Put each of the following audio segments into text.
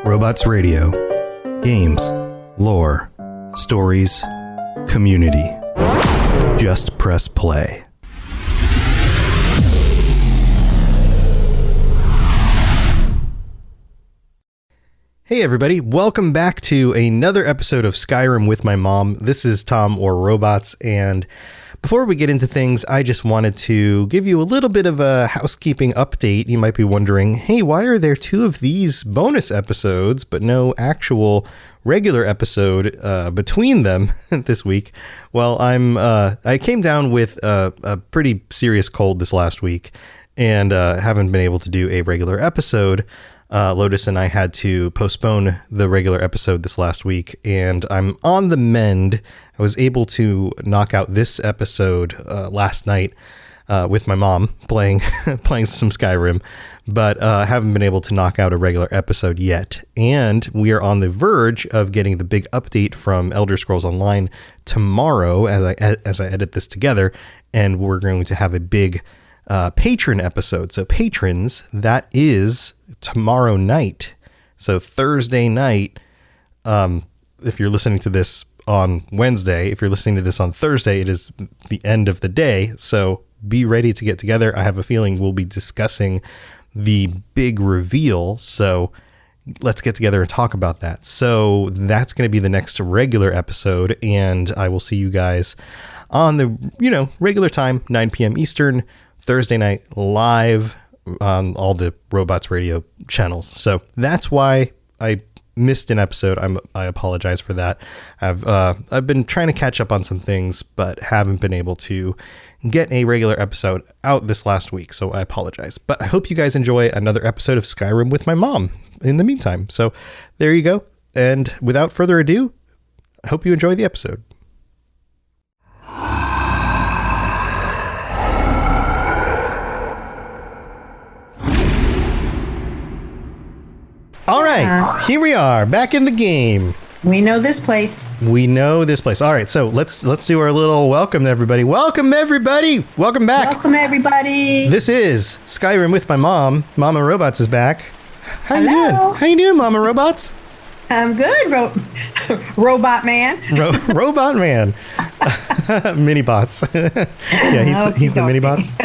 Robots Radio. Games, lore, stories, community. Just press play. Hey everybody, welcome back to another episode of Skyrim with my mom. This is Tom or Robots, and before we get into things, I just wanted to give you a little bit of a housekeeping update. You might be wondering, hey, why are there two of these bonus episodes, but no actual regular episode between them this week? Well, I came down with a pretty serious cold this last week and haven't been able to do a regular episode. Lotus and I had to postpone the regular episode this last week, and I'm on the mend. I was able to knock out this episode last night with my mom playing some Skyrim, but haven't been able to knock out a regular episode yet. And we are on the verge of getting the big update from Elder Scrolls Online tomorrow as I edit this together, and we're going to have a big patron episode. So patrons, that is tomorrow night. So Thursday night, if you're listening to this on Wednesday, if you're listening to this on Thursday, it is the end of the day. So be ready to get together. I have a feeling we'll be discussing the big reveal. So let's get together and talk about that. So that's going to be the next regular episode, and I will see you guys on the, regular time, 9 p.m. Eastern, Thursday night, live on all the Robots Radio channels. So that's why I missed an episode. I apologize for that. I've been trying to catch up on some things, but haven't been able to get a regular episode out this last week. So I apologize. But I hope you guys enjoy another episode of Skyrim with my mom in the meantime. So there you go. And without further ado, I hope you enjoy the episode. All right, here we are, back in the game. We know this place. All right, so let's do our little welcome to everybody. Welcome, everybody. Welcome back. Welcome, everybody. This is Skyrim with my mom. Mama Robots is back. How you doing? How you doing, Mama Robots? I'm good, Robot Man. Robot Man. Mini bots. Yeah, he's the mini bots.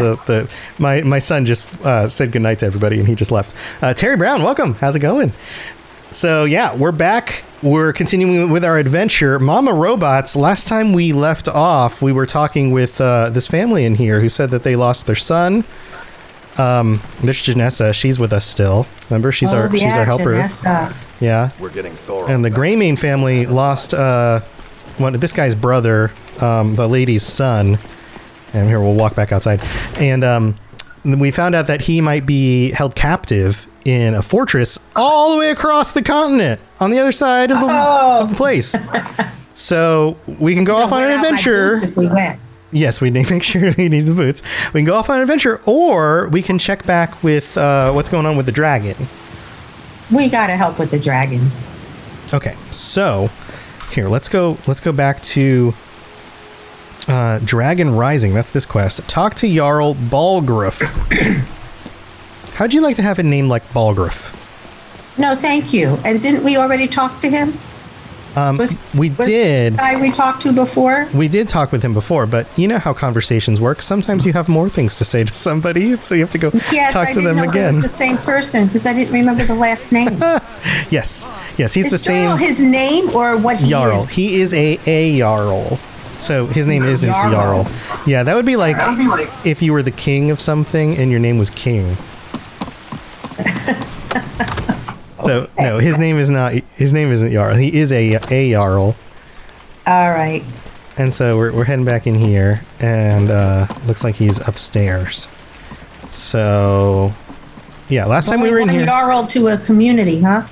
My son just said goodnight to everybody and he just left. Terry Brown, welcome. How's it going? So yeah, we're back. We're continuing with our adventure. Mama Robots, last time we left off, we were talking with this family in here who said that they lost their son. There's Janessa. She's with us still. Remember, she's our helper. Janessa. Yeah. We're getting Thor. And the Greymane family lost this guy's brother, the lady's son. And here, we'll walk back outside. And we found out that he might be held captive in a fortress all the way across the continent on the other side of the place. So we can go off on an adventure. If we went. Yes, we need to make sure we need the boots. We can go off on an adventure, or we can check back with what's going on with the dragon. We gotta help with the dragon. Okay, so here, let's go back to Dragon Rising. That's this quest. Talk to Jarl Balgruuf. How'd you like to have a name like Balgruuf? No, thank you. And didn't we already talk to him? We did. The guy we talked to before? We did talk with him before, but you know how conversations work. Sometimes you have more things to say to somebody, so you have to go talk to them again. Yes, I didn't know it was the same person because I didn't remember the last name. Yes, he's the same. Is his name or what he Jarl. is? He is a Jarl. So his name isn't Jarl. Yeah, that would be like if you were the king of something and your name was King. So no, his name isn't Jarl. He is a Jarl. All right. And so we're heading back in here, and looks like he's upstairs. So yeah, last time we were in here. Jarl to a community, huh?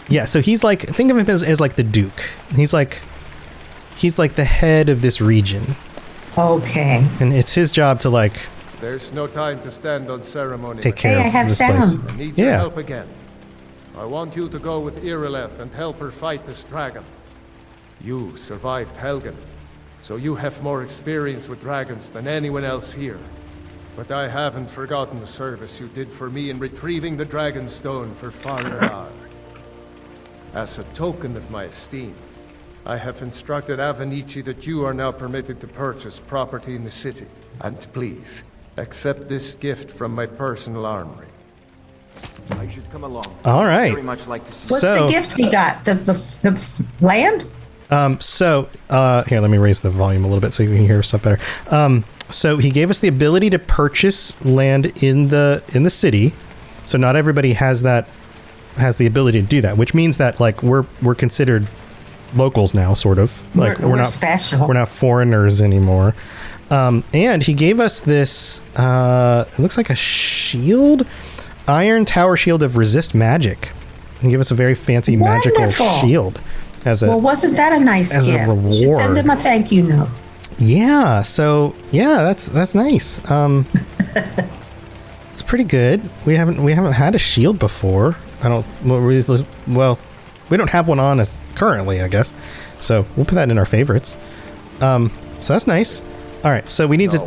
Yeah. So he's like, think of him as like the Duke. He's like the head of this region. Okay. And it's his job to like. There's no time to stand on ceremony. Take care of this place. I need your help again. I want you to go with Irileth and help her fight this dragon. You survived Helgen, so you have more experience with dragons than anyone else here. But I haven't forgotten the service you did for me in retrieving the Dragon Stone for Faradar. As a token of my esteem, I have instructed Avenici that you are now permitted to purchase property in the city. And please, accept this gift from my personal armory. I should come along. All right. Very much like to see. What's the gift we got? The land? Here, let me raise the volume a little bit so you can hear stuff better. So he gave us the ability to purchase land in the city. So not everybody has the ability to do that, which means that like we're considered locals now, sort of. Like We're not special. We're not foreigners anymore. And he gave us this it looks like a shield, iron tower shield of resist magic. He gave us a very fancy magical Wonderful. shield as a Well, wasn't that a nice as a gift? You should reward. send him a thank you note. Yeah, so yeah, that's nice. It's pretty good. We haven't had a shield before. Well, we don't have one on us currently, I guess. So we'll put that in our favorites. So that's nice. All right, so we need to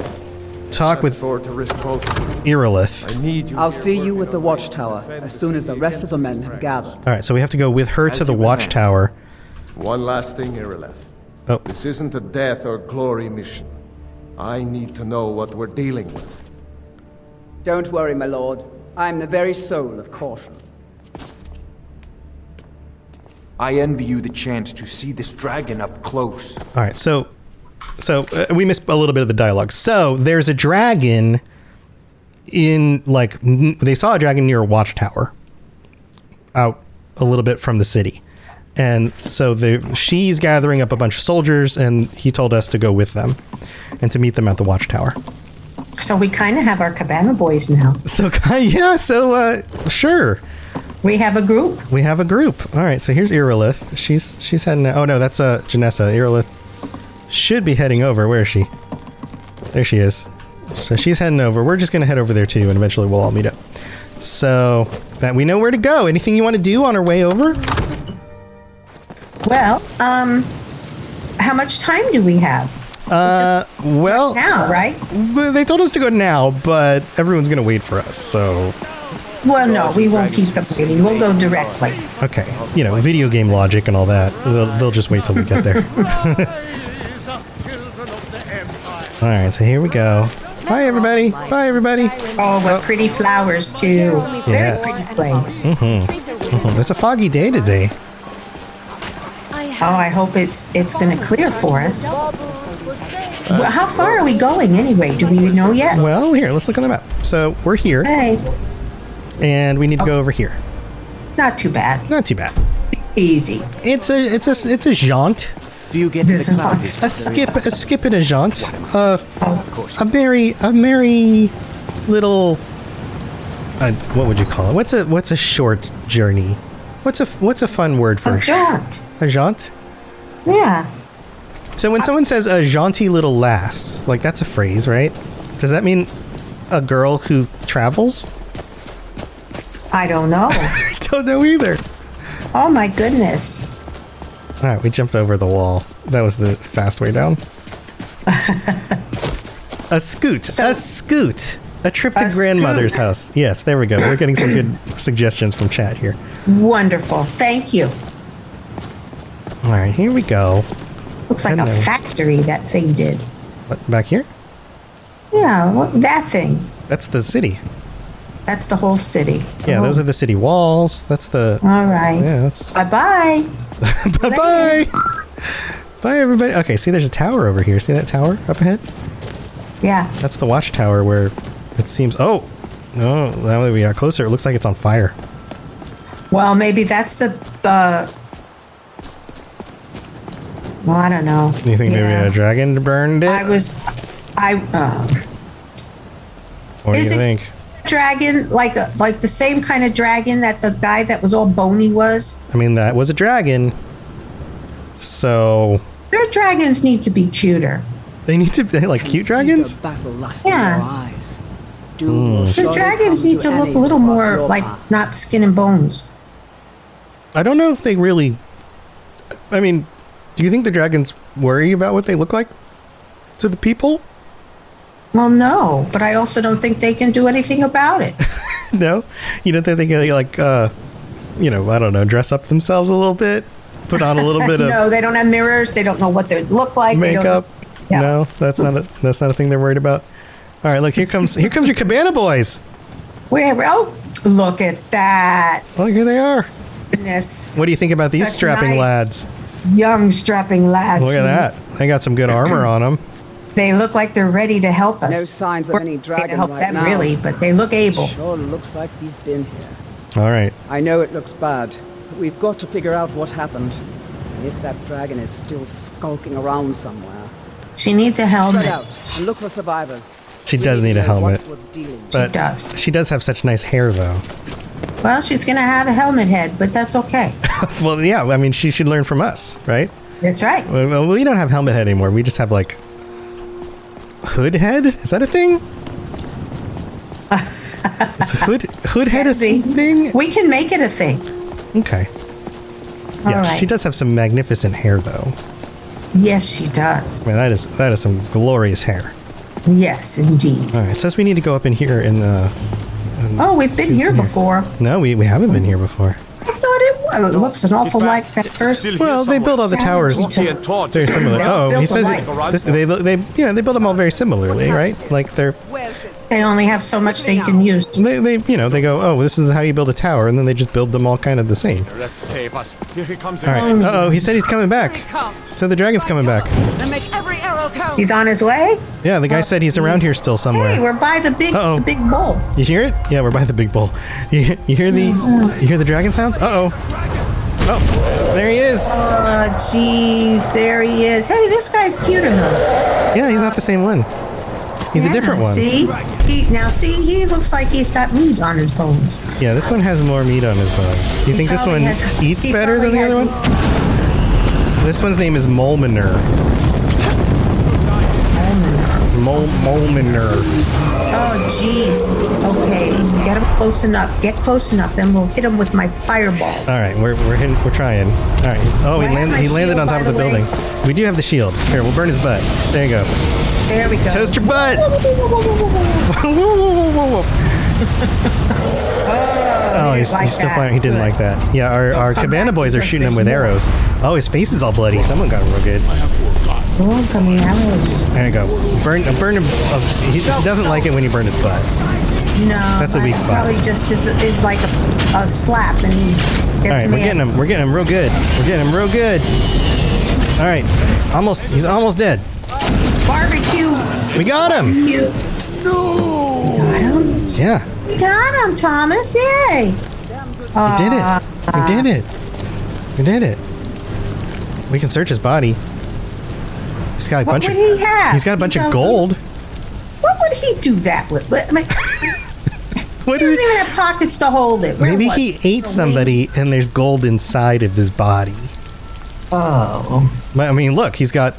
talk with Afford to risk both. Irilith. I need you. I'll here see you working with the on ways to watchtower defend as soon as the city rest of the against men these have dragons. gathered. All right, so we have to go with her to the watchtower. One last thing, Irileth. Oh, This isn't a death or glory mission. I need to know what we're dealing with. Don't worry, my lord. I'm the very soul of caution. I envy you the chance to see this dragon up close. all right. So we missed a little bit of the dialogue. So there's a dragon in they saw a dragon near a watchtower out a little bit from the city. And so she's gathering up a bunch of soldiers, and he told us to go with them and to meet them at the watchtower. So we kind of have our Cabana boys now. So yeah, sure. We have a group. We have a group. All right, so here's Irilith. She's heading. Oh no, that's Janessa. Irilith should be heading over. Where is she? There she is. So she's heading over. We're just gonna head over there too, and eventually we'll all meet up. So that we know where to go. Anything you want to do on our way over? Well, how much time do we have? Well, Now, right? they told us to go now, but everyone's gonna wait for us. So Well, no, we won't keep them waiting. We'll go directly. okay, video game logic and all that. They'll just wait till we get there. All right, so here we go. Bye, everybody. Bye, everybody. Oh, what pretty flowers, too. Very Yes. pretty place. It's a foggy day today. Oh, I hope it's going to clear for us. Well, how far are we going anyway? Do we know yet? Well, here, let's look on the map. So we're here, Hey, and we need to go over here. not too bad. Not too bad. Easy. It's a jaunt, Do you get This to the is cloud? hot. a skip and a jaunt. A merry little. What would you call it? What's a short journey? What's a fun word for A jaunt. a jaunt? Yeah. So when someone says a jaunty little lass, like that's a phrase, right? Does that mean a girl who travels? I don't know. I don't know either. Oh, my goodness. All right, we jumped over the wall. That was the fast way down. A scoot. A trip to A grandmother's scoot. house. Yes, there we go. We're getting some good suggestions from chat here. Wonderful. Thank you. All right, here we go. Looks like a Hello. factory that thing did. What, back here? Yeah, that thing. That's the city. That's the whole city. Yeah, those are the city walls. That's the. All right. Yeah, that's. Bye-bye. Bye-bye. Bye, everybody. Okay, see, there's a tower over here. See that tower up ahead? Yeah. That's the watchtower where it seems. Oh, no! Now that we got closer, it looks like it's on fire. Well, maybe that's the well, I don't know. You think maybe Yeah. a dragon burned it? Or do What do you is it- think? dragon like the same kind of dragon that the guy that was all bony was? I mean, that was a dragon. So Their dragons need to be cuter. they need to be like cute dragons. See the battle lust Yeah. in your eyes. Doom will Their surely dragons come need to look any a little who cross more your like path. not skin and bones. I don't know if they really. I mean, do you think the dragons worry about what they look like to the people? Well, no, but I also don't think they can do anything about it. No, you don't think they can like you know, I don't know, dress up themselves a little bit, put on a little bit of No, they don't have mirrors. They don't know what they look like. They don't makeup. Yeah. No, that's not a thing they're worried about. All right, look, here comes your cabana boys. Where? Oh, look at that. Oh, here they are. Goodness. What do you think about these Such strapping nice, lads? Young strapping lads. Look at that. They got some good armor on them. They look like they're ready to help us. No signs of We're any ready to dragon help right them, now. really, but they look able. Sure looks like he's been here. All right. I know it looks bad, but we've got to figure out what happened. And if that dragon is still skulking around somewhere. She needs a Spread helmet. out and look for survivors. She We does need a know what helmet. we're dealing with. But does. she does have such nice hair, though. Well, she's going to have a helmet head, but that's okay. Well, yeah, I mean, she should learn from us, right? That's right. Well, we don't have helmet head anymore. We just have, like, hood head? Is that a thing? Is hood head a thing? We can make it a thing. Okay. All Yeah, right. she does have some magnificent hair, though. Yes, she does. I mean, that is some glorious hair. Yes, indeed. All right, it says we need to go up in here in the... Oh, we've been here before. No, we haven't been here before. I thought it was. It looks an awful like that first. Well, they built all the towers very similar. They Oh, built he says alike. they build them all very similarly, right? Like They only have so much they can use. they go, oh, this is how you build a tower, and then they just build them all kind of the same. Let's save us. Here he comes All right. Uh-oh, he said he's coming back. So the dragon's coming back. And make every arrow count. He's on his way. Yeah, the guy said he's around here still Hey, somewhere. we're by the big bull. You hear it? Yeah, we're by the big bull. You hear the dragon sounds? Uh-oh. Oh, there he is. Oh, jeez, there he is. Hey, this guy's cuter though. Yeah, he's not the same one. He's a different one. See, he looks like he's got meat on his bones. Yeah, this one has more meat on his bones. Do you think this one probably eats he better than the probably other one? This one's name is Molminer. Molminer. Oh, jeez. Okay, get him close enough. Get close enough, then we'll hit him with my fireballs. All right, we're trying. All right. Oh, I have my he landed shield, on top by of the the way. building. We do have the shield. Here, we'll burn his butt. There you go. There we go. Toast your butt. Oh, he's still firing. He didn't like that. Yeah, our cabana boys are shooting him with arrows. Oh, his face is all bloody. Someone got him real good. Oh, come here, arrows. There you go. Burn him. Oh, he doesn't like it when you burn his butt. No, That's a weak spot. Probably just is like a slap, and he gets All right, we're mad. getting him. We're getting him real good. We're getting him real good. All right, he's almost dead. Barbecue. We got him. You. No. Got him. Yeah, We got him, Thomas. Yay. we did it. We did it. We did it. We can search his body. He's got a What bunch would of. he have? He's got a bunch of gold. What would he do that with? I mean, What he do doesn't even have pockets to hold it. Where Maybe was he it? ate The somebody and there's gold inside of his body. Oh. I mean, look, he's got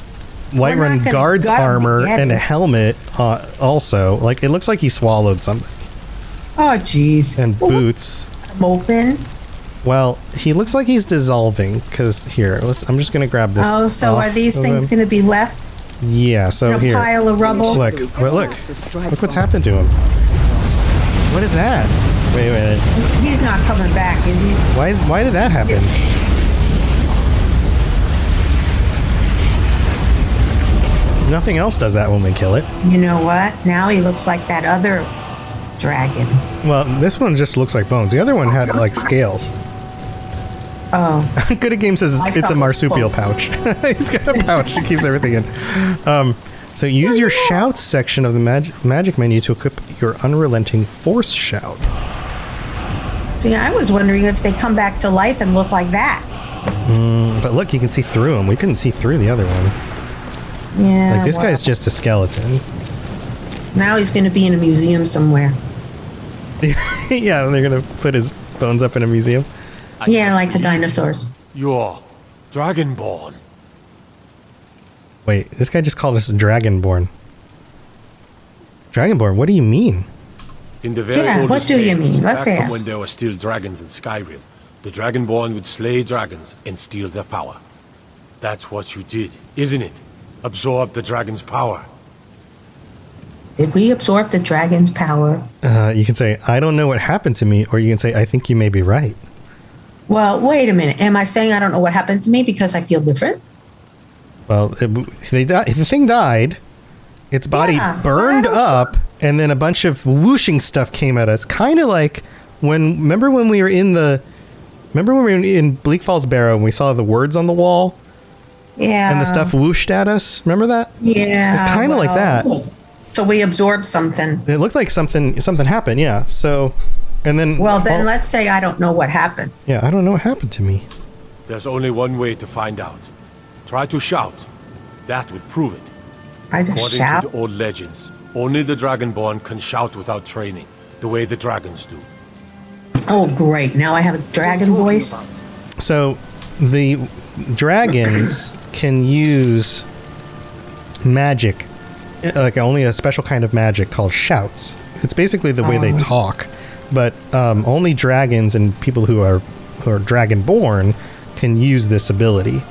We're Whiterun not gonna guard's gut him armor yet. and a helmet also. Like, it looks like he swallowed something. Oh, jeez. And boots. I'm open. Well, he looks like he's dissolving, because here, I'm just going to grab this. Oh, so off are these of things him. going to be left Yeah, so in a here. pile of rubble? Look, look what's happened to him. What is that? Wait. He's not coming back, is he? Why did that happen? Nothing else does that when we kill it. You know what? Now he looks like that other dragon. Well, this one just looks like bones. The other one had, like, scales. Oh. Good at Game says I it's a thought it was marsupial bones. pouch. He's got a pouch that keeps everything in. So use your shouts section of the magic menu to equip your unrelenting force shout. See, I was wondering if they come back to life and look like that. But look, you can see through him. We couldn't see through the other one. Yeah. Like, this well, guy's just a skeleton. Now he's going to be in a museum somewhere. Yeah, they're going to put his bones up in a museum. Yeah, like the dinosaurs. You're Dragonborn. Wait, this guy just called us Dragonborn. Dragonborn, what do you mean? In the very Yeah, what oldest do you days, mean? Let's back from ask. when there were still dragons in Skyrim, the Dragonborn would slay dragons and steal their power. That's what you did, isn't it? Absorb the dragon's power. Did we absorb the dragon's power? You can say, I don't know what happened to me, or you can say, I think you may be right. Well, wait a minute. Am I saying I don't know what happened to me because I feel different? Well, the thing died. Its body burned up, and then a bunch of whooshing stuff came at us. Kind of like remember when we were in Bleak Falls Barrow and we saw the words on the wall? Yeah. And the stuff whooshed at us. Remember that? Yeah. It's kind of like that. So we absorbed something. It looked like something happened, yeah. So, and then... Well, then let's say I don't know what happened. Yeah, I don't know what happened to me. There's only one way to find out. Try to shout. That would prove it. I just According shout? to the old legends, only the Dragonborn can shout without training, the way the dragons do. Oh, great. Now I have a dragon voice. So, the dragons can use magic, like only a special kind of magic called shouts. It's basically the way they talk, but only dragons and people who are dragonborn can use this ability.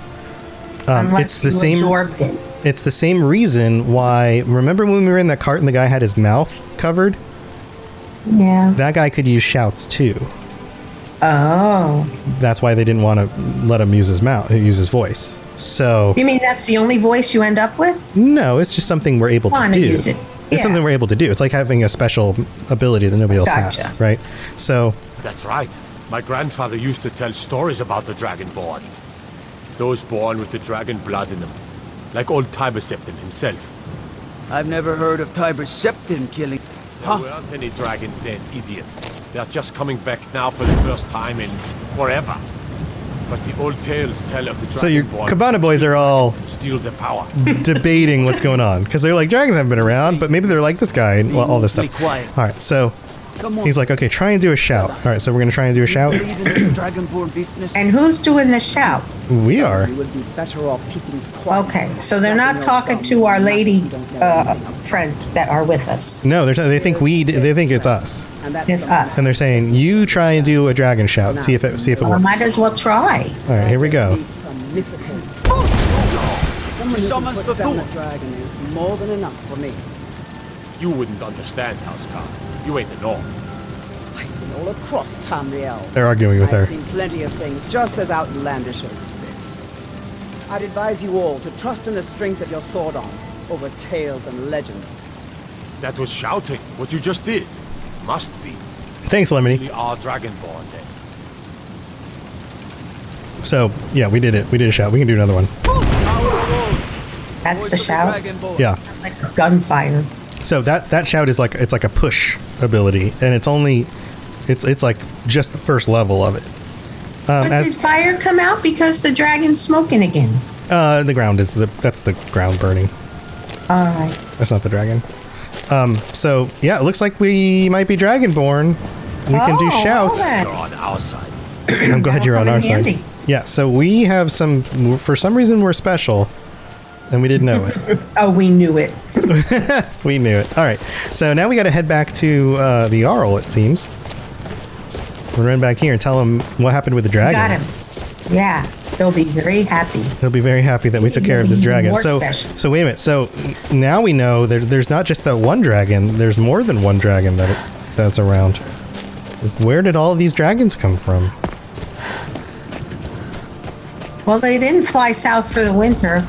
Unless it's the you same. absorbed it. It's the same reason why. Remember when we were in that cart and the guy had his mouth covered? Yeah. That guy could use shouts too. Oh. That's why they didn't want to let him use his mouth, use his voice. So. You mean that's the only voice you end up with? No, it's just something we're able to do. Use it. It's Yeah. something we're able to do. It's like having a special ability that nobody else has, right? So. That's right. My grandfather used to tell stories about the Dragonborn. Those born with the dragon blood in them. Like old Tiber Septim himself. I've never heard of Tiber Septim killing. There weren't any dragons then, idiot. They're just coming back now for the first time in forever. But the old tales tell of the Dragonborn. So your Cabana boys are all steal the power. debating what's going on because they're like, dragons haven't been around, but maybe they're like this guy and all this stuff. All right, so he's like, okay, try and do a shout. All right, so we're gonna try and do a shout. Dragonborn business. And who's doing the shout? We are. You would be better off keeping quiet. Okay, so they're not talking to our lady friends that are with us. No, they think it's us, And that's It's us. and they're saying you try and do a dragon shout. See if it Well, I works. might as well try. All right, here we go. some mythical. Someone who Summons can the put down Thor. a dragon is more than enough for me. You wouldn't understand, Housecar. You ain't a norm. I've been all across Tamriel. They're arguing with I've her. seen plenty of things just as outlandish as this. I'd advise you all to trust in the strength of your sword arm over tales and legends. That was shouting. What you just did. Must be. Thanks, Lemony. We are Dragonborn then. So yeah, we did it. We did a shout. We can do another one. That's the shout. Yeah. Like gunfire. So that shout is like it's like a push ability, and it's like just the first level of it. But did fire come out because the dragon's smoking again? The ground is that's the ground burning. All right. That's not the dragon. So yeah, it looks like we might be dragonborn. We can do shouts. all You're on our side. I'm glad you're on come our in side. handy. Yeah. So we have some. For some reason, we're special, and we didn't know it. Oh, we knew it. We knew it. All right. So now we got to head back to the Jarl. It seems. We'll run back here and tell him what happened with the dragon. Got him. Yeah, they'll be very happy. He'll be very happy that we took care of this dragon. More So special. so wait a minute. So now we know there's not just that one dragon. There's more than one dragon that's around. Where did all of these dragons come from? Well, they didn't fly south for the winter.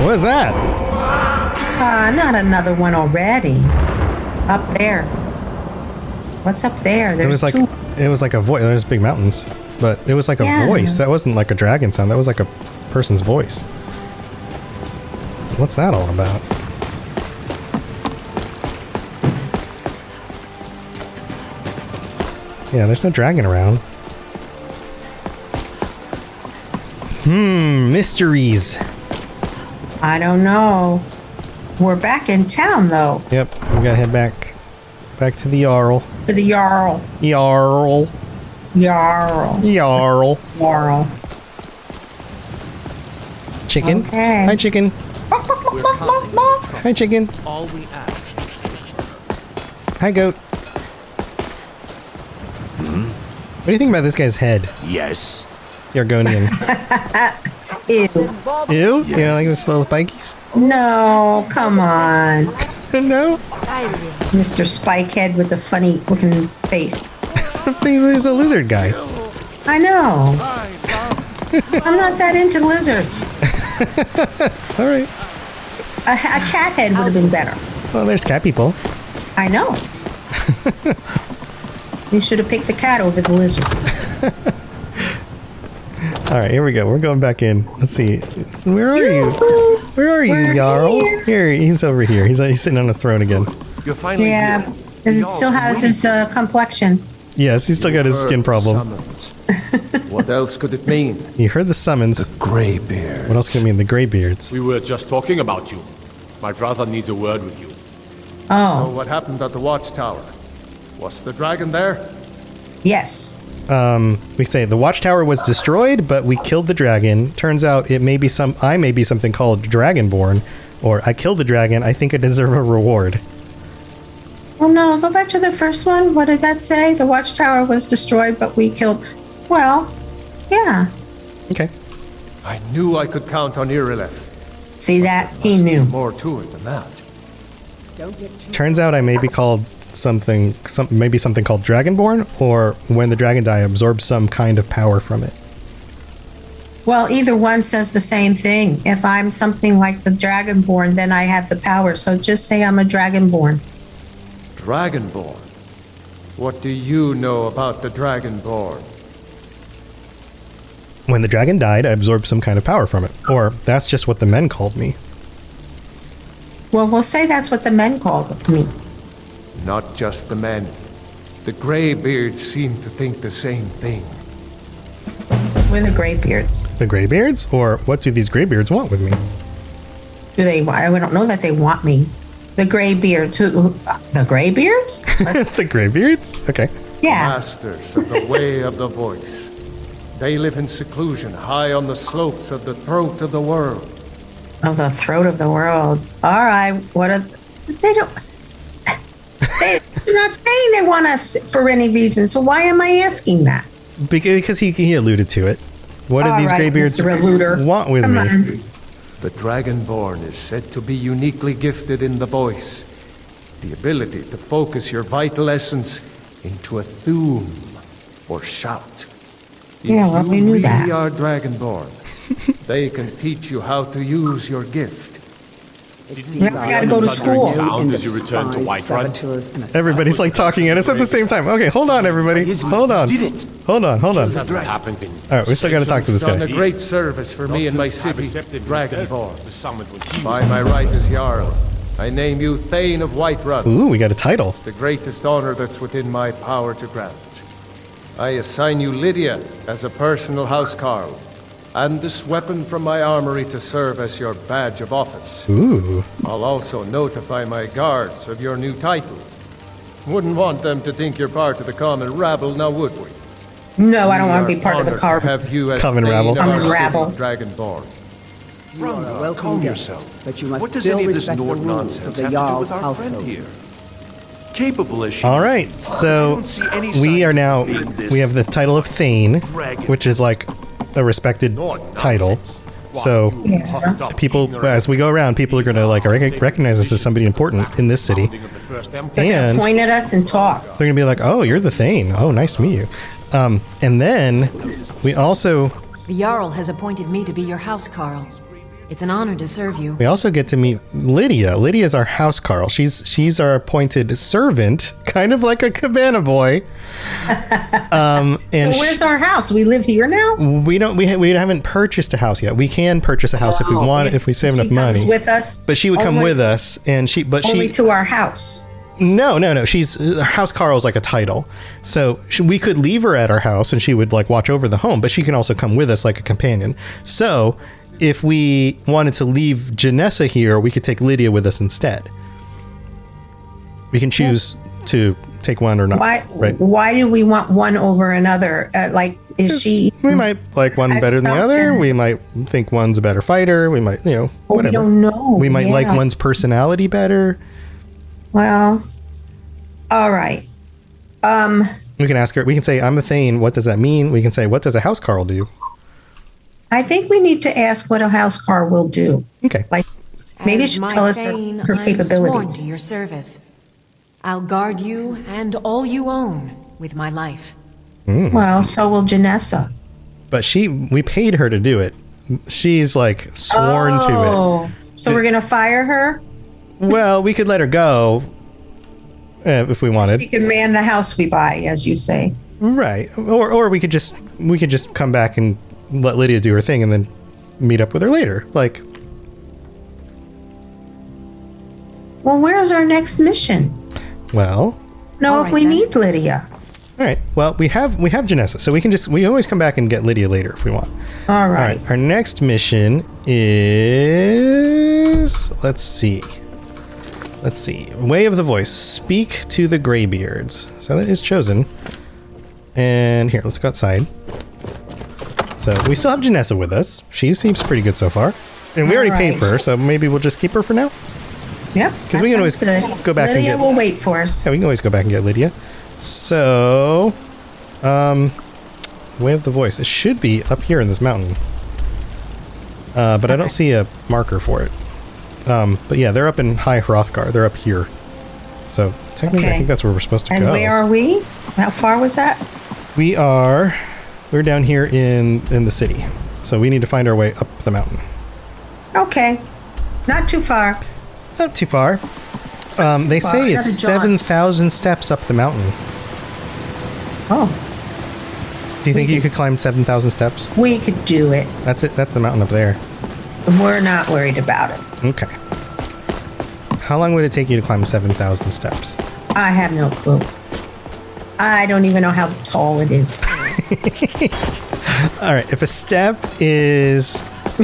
What is that? Not another one already. Up there. What's up there? There's two. It was like a voice. There's big mountains, but it was like a Yeah. voice. That wasn't like a dragon sound. That was like a person's voice. What's that all about? Yeah, there's no dragon around. Mysteries. I don't know. We're back in town, though. Yep, we gotta head back to the Jarl. To the Jarl. Jarl. Jarl. Jarl. Jarl. Chicken. Okay. Hi, chicken. Hi, chicken. All we ask is take Hi, goat. What do you think about this guy's head? Yes. Yargonian. Ew. Ew? You don't like the smell of spikies? No, come on. No? Mr. Spikehead with the funny looking face. He's a lizard guy. I know. I'm not that into lizards. All right. A cat head would have been better. Well, there's cat people. I know. You should have picked the cat over the lizard. All right, here we go. We're going back in. Let's see. Where are you? Where are you, Jarl? Here, he's over here. He's sitting on a throne again. You're finally Yeah, here. because it still has his complexion. Yes, he's still got his skin problem. Summons. What else could it mean? You heard the summons. Greybeard. What else could it mean? The Greybeards. We were just talking about you. My brother needs a word with you. So Oh, what happened at the watchtower? Was the dragon there? yes. We could say the watchtower was destroyed, but we killed the dragon. Turns out I may be something called Dragonborn, or I killed the dragon. I think I deserve a reward. Well, no, go back to the first one. What did that say? The watchtower was destroyed, but we killed. Well, yeah. Okay. I knew I could count on Irileth. See that? He Must be knew. more to it than that. Don't get too Turns out I may be called something called Dragonborn, or when the dragon die, absorb some kind of power from it. Well, either one says the same thing. If I'm something like the Dragonborn, then I have the power. So just say I'm a Dragonborn. Dragonborn? What do you know about the Dragonborn? When the dragon died, I absorbed some kind of power from it. Or that's just what the men called me. Well, we'll say that's what the men called me. Not just the men. The Greybeards seem to think the same thing. We're the Greybeards. The Greybeards? Or what do these Greybeards want with me? Do they? I don't know that they want me. The Greybeards. The Greybeards? The Greybeards? Okay. Yeah. Masters of the way of the voice. They live in seclusion, high on the slopes of the throat of the world. Of the throat of the world. All right. What are they? Don't. They're not saying they want us for any reason. So why am I asking that? Because he alluded to it. What do All these right, Greybeards Mr. Eluder. want with Come me? on. The Dragonborn is said to be uniquely gifted in the voice. The ability to focus your vital essence into a thum or shout. Yeah, well, we knew If you really that. are Dragonborn, they can teach you how to use your gift. It seems I gotta go to school. Sound as you return to Whiterun. Everybody's like talking at us at the same time. Okay, hold on, everybody. Hold on. Hold on. That's what happened in... All right, we still got to talk to this Done a guy. great service for me and my city, accepted myself Dragonborn. the summit when he By was- my right as Jarl, I name you Thane of Whiterun. Ooh, we got a title. The greatest honor that's within my power to grant. I assign you Lydia as a personal housecarl, and this weapon from my armory to serve as your badge of office. Ooh. I'll also notify my guards of your new title. Wouldn't want them to think you're part of the common rabble, now would we? No, I don't We want to are be part of the honored car. to have you as Common Thane rabble. of our Common city, rabble. Dragonborn. You are a welcome calm guest, yourself. but you must What does still any of this respect the Nord rules of nonsense the have to do Jarl's with our friend household. here? Capable as she All right, I so don't see any we sign are of now, being this we have the title of Thane, dragon. which is like a respected title. So people, as we go around, people are going to like recognize us as somebody important in this city. And Point at us and talk. they're going to be like, oh, you're the Thane. Oh, nice to meet you. And then we also The Jarl has appointed me to be your housecarl. It's an honor to serve you. get to meet Lydia. Lydia's our housecarl. She's our appointed servant, kind of like a cabana boy. And So where's our house? We live here now? we haven't purchased a house yet. We can purchase a house if we want, if we save enough She comes money. with us. But she would come only- with us, and Only to our house. No. She's house Carl's like a title, so we could leave her at our house, and she would like watch over the home. But she can also come with us like a companion. So if we wanted to leave Janessa here, we could take Lydia with us instead. We can choose to take one or not. Why? Right? Why do we want one over another? Is she? We might like one better than the other. We might think one's a better fighter. We might, We whatever. don't know. We might like Yeah. one's personality better. Well, all right. We can ask her. We can say, "I'm a Thane. What does that mean?" We can say, "What does a house Carl do?" I think we need to ask what a house car will do. Okay. Like, maybe As she'll my tell us Thane, her I'm sworn to capabilities. your service. I'll guard you and all you own with my life. Well, so will Janessa. But we paid her to do it. She's like sworn to Oh, so we're gonna fire her? it. Well, we could let her go if we wanted. She can man the house we buy, as you say. Right. Or we could just come back and let Lydia do her thing and then meet up with her later. Like, Well, where's our next mission? well, No, if we then. need Lydia. all right. Well, we have Janessa, so we always come back and get Lydia later if we want. All All right. right. Our next mission is let's see. Way of the Voice. Speak to the Greybeards. So that is chosen. And here, let's go outside. So we still have Janessa with us. She seems pretty good so far. And we already paid Alright. for her, so maybe we'll just keep her for now. Yep. Because we can always go back and Lydia get. will wait for us. Yeah, we can always go back and get Lydia. So, Way of the Voice. It should be up here in this mountain. But I don't see a marker for it. But yeah, they're up in High Hrothgar. They're up here. So technically, I Okay. think that's where we're supposed to And go. where are we? How far was that? We're down here in the city. So we need to find our way up the mountain. Okay. Not too far. Not too far. They far. say Another it's jaunt. 7,000 steps up the mountain. Oh, Do you think you could climb 7,000 steps? we could do it. That's it. That's the mountain up there. We're not worried about it. Okay. How long would it take you to climb 7,000 steps? I have no clue. I don't even know how tall it is. All right. If a step is...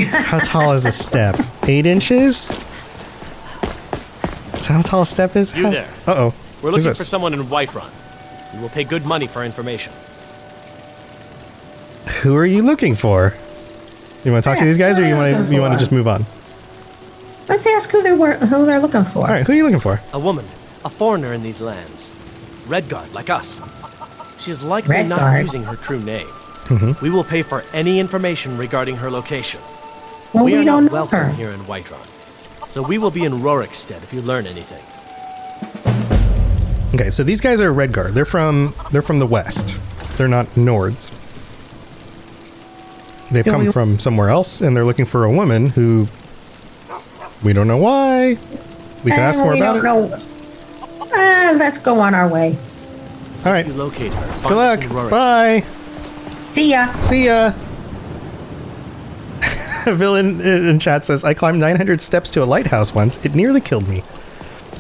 How tall is a step? 8 inches? Is that how tall a step is? You there. Uh-oh. We're Who's looking this? for someone in Whiterun. We will pay good money for information. Who are you looking for? You want to talk to these guys, or who are you you want looking to for? just move on? Let's ask who they're looking for. All right. Who are you looking for? A woman, a foreigner in these lands. Redguard, like us. She is likely not Redguard? using her true name. Mm-hmm. We will pay for any information regarding her location. Well, we are don't not know welcome her. here in Whiterun. So we will be in Rorikstead if you learn anything. Okay, so these guys are Redguard. They're from the west. They're not Nords. They've come from somewhere else, and they're looking for a woman who we don't know why. We can ask more about it. Know. Let's go on our way. All right. You locate her. Find Good luck. us in Rorikstead. Bye. See ya. See ya. A villain in chat says, I climbed 900 steps to a lighthouse once. It nearly killed me.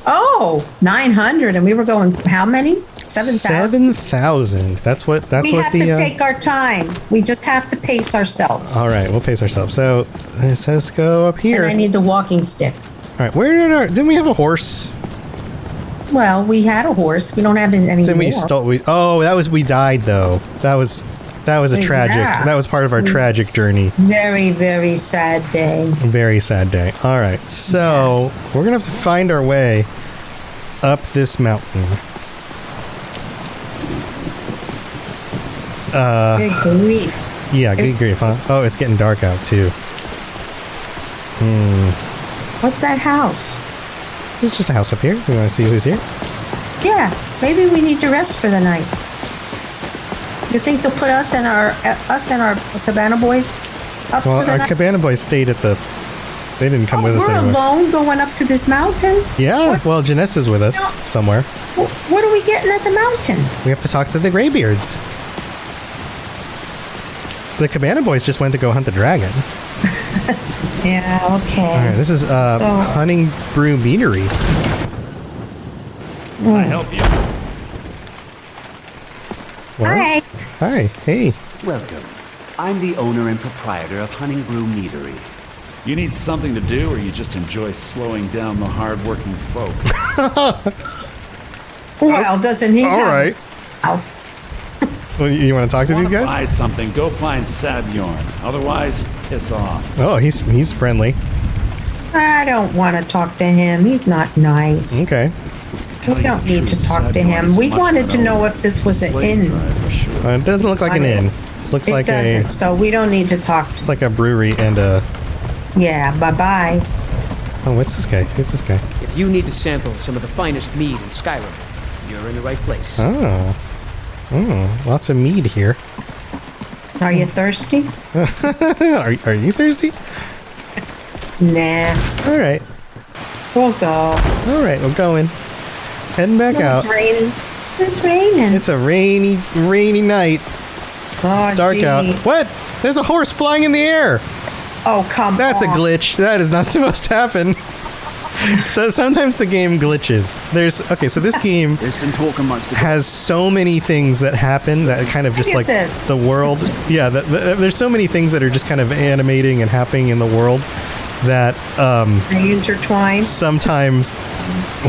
Oh, 900, and we were going how many? 7,000. 7,000. That's what We have the... to take our time. We just have to pace ourselves. All right, we'll pace ourselves. So it says go up here. And I need the walking stick. All right, didn't we have a horse? Well, we had a horse. We don't have it anymore. Then we died though. That was a tragic. Yeah. That was part of our tragic journey. Very, very sad day. Very sad day. All right, so we're gonna have to find our way up this mountain. Good grief. Yeah, good grief, huh? Oh, it's getting dark out too. What's that house? It's just a house up here. You want to see who's here? Yeah, maybe we need to rest for the night. You think they'll put us and our cabana boys up Well, for the our night? cabana boys stayed at the. They didn't come with us We're anywhere. alone going up to this mountain. Yeah, well, Janessa's with us somewhere. What are we getting at the mountain? We have to talk to the Greybeards. The cabana boys just went to go hunt the dragon. Yeah, okay. All right, this is Hunting Brew Meadery. Can I help you? Well, Hi. Hi. Hey. Welcome. I'm the owner and proprietor of Hunting Brew Meadery. You need something to do, or you just enjoy slowing down the hard-working folk? Well, doesn't he All have right. a house? Well, you want to talk to these guys? Buy something, go find Sabjorn. Otherwise, piss off. Oh, he's friendly. I don't want to talk to him. He's not nice. Okay. Tell We you don't the need to truth, talk to Sabjorn him. is We much wanted to better know than if this was an slave inn. driver, sure. It doesn't look like an inn. Looks It like doesn't, so we don't need to talk to it's like a brewery and a. Yeah, bye-bye. Oh, what's this guy? Who's this guy? If you need to sample some of the finest mead in Skyrim, you're in the right place. Oh. Lots of mead here. Are you thirsty? Are you thirsty? Nah. All right. We'll go. All right, we're going. Heading back out. It's raining. It's raining. It's a rainy night. Oh, It's dark out. What? There's a horse flying in the air. Oh, come on. That's a glitch. That is not supposed to happen. So sometimes the game glitches. So this game There's been talk amongst the has so many things that happen that kind of just What like is this? the world. Yeah, there's so many things that are just kind of animating and happening in the world that They intertwine. sometimes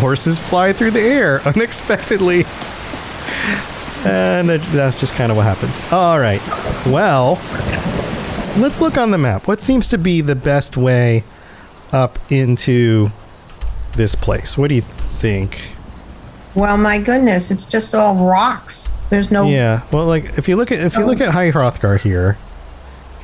horses fly through the air unexpectedly. And that's just kind of what happens. All right. Well, let's look on the map. What seems to be the best way up into this place? What do you think? Well, my goodness, it's just all rocks. There's no. Yeah. Well, like if you look at High Hrothgar here,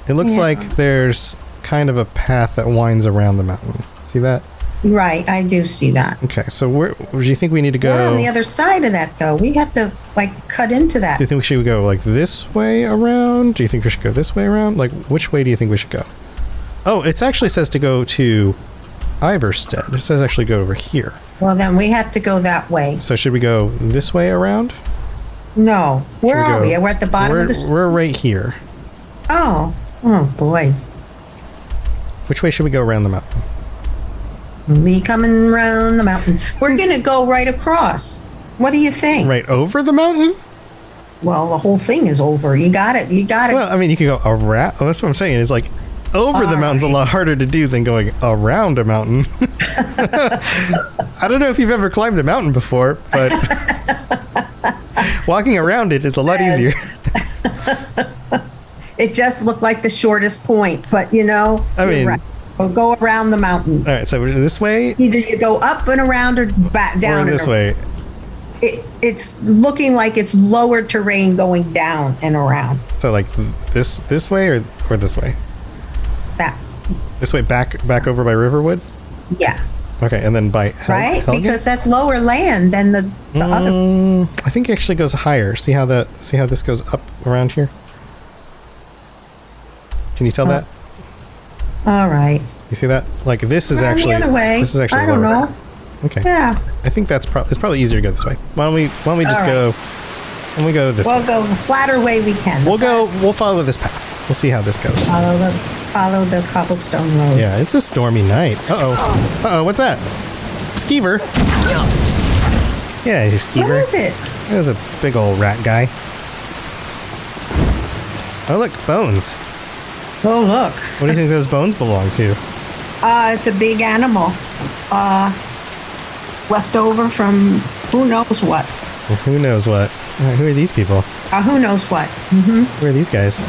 it looks Yeah. like there's kind of a path that winds around the mountain. See that? Right, I do see that. Okay. So where do you think we need to go? We're on the other side of that, though. We have to like cut into that. Do you think we should go like this way around? Do you think we should go this way around? Like, which way do you think we should go? Oh, it actually says to go to Iverstead. It says actually go over here. Well, then we have to go that way. So should we go this way around? No, where Should are go- we? We're at the bottom of the. We're right here. Oh boy. Which way should we go around the mountain? Me coming around the mountain. We're gonna go right across. What do you think? Right over the mountain? Well, the whole thing is over. You got it. You got it. Well, I mean, you can go around. That's what I'm saying. It's like over the mountain's a lot harder to do than going around a mountain. I don't know if you've ever climbed a mountain before, but walking around it is a lot easier. It just looked like the shortest point, but you know, I you're mean- right. We'll go around the mountain. All right, so we're this way Either you go up and around or back down. or and this around. way. It's looking like it's lower terrain going down and around. So like this way or this way? That, This way back over by Riverwood? yeah, Okay, and then by right? Helgen? Because that's lower land than the other. I think it actually goes higher. See how this goes up around here? Can you tell that? All right. You see that? Like this is Around actually the other way. this is actually I don't lower. know. Okay. Yeah. I think it's probably easier to go this way. Why don't we just All right. go? Why don't we go this We'll way? go the flatter way we can. We'll follow this path. We'll see how this goes. Follow the cobblestone road. Yeah, it's a stormy night. Uh-oh, what's that? Skeever. Yeah, Skeever. What is it? There's a big old rat guy. Oh, look, bones. Oh, look. What do you think those bones belong to? It's a big animal. Left over from who knows what. Well, who knows what? Who are these people? Who knows what. Who are these guys?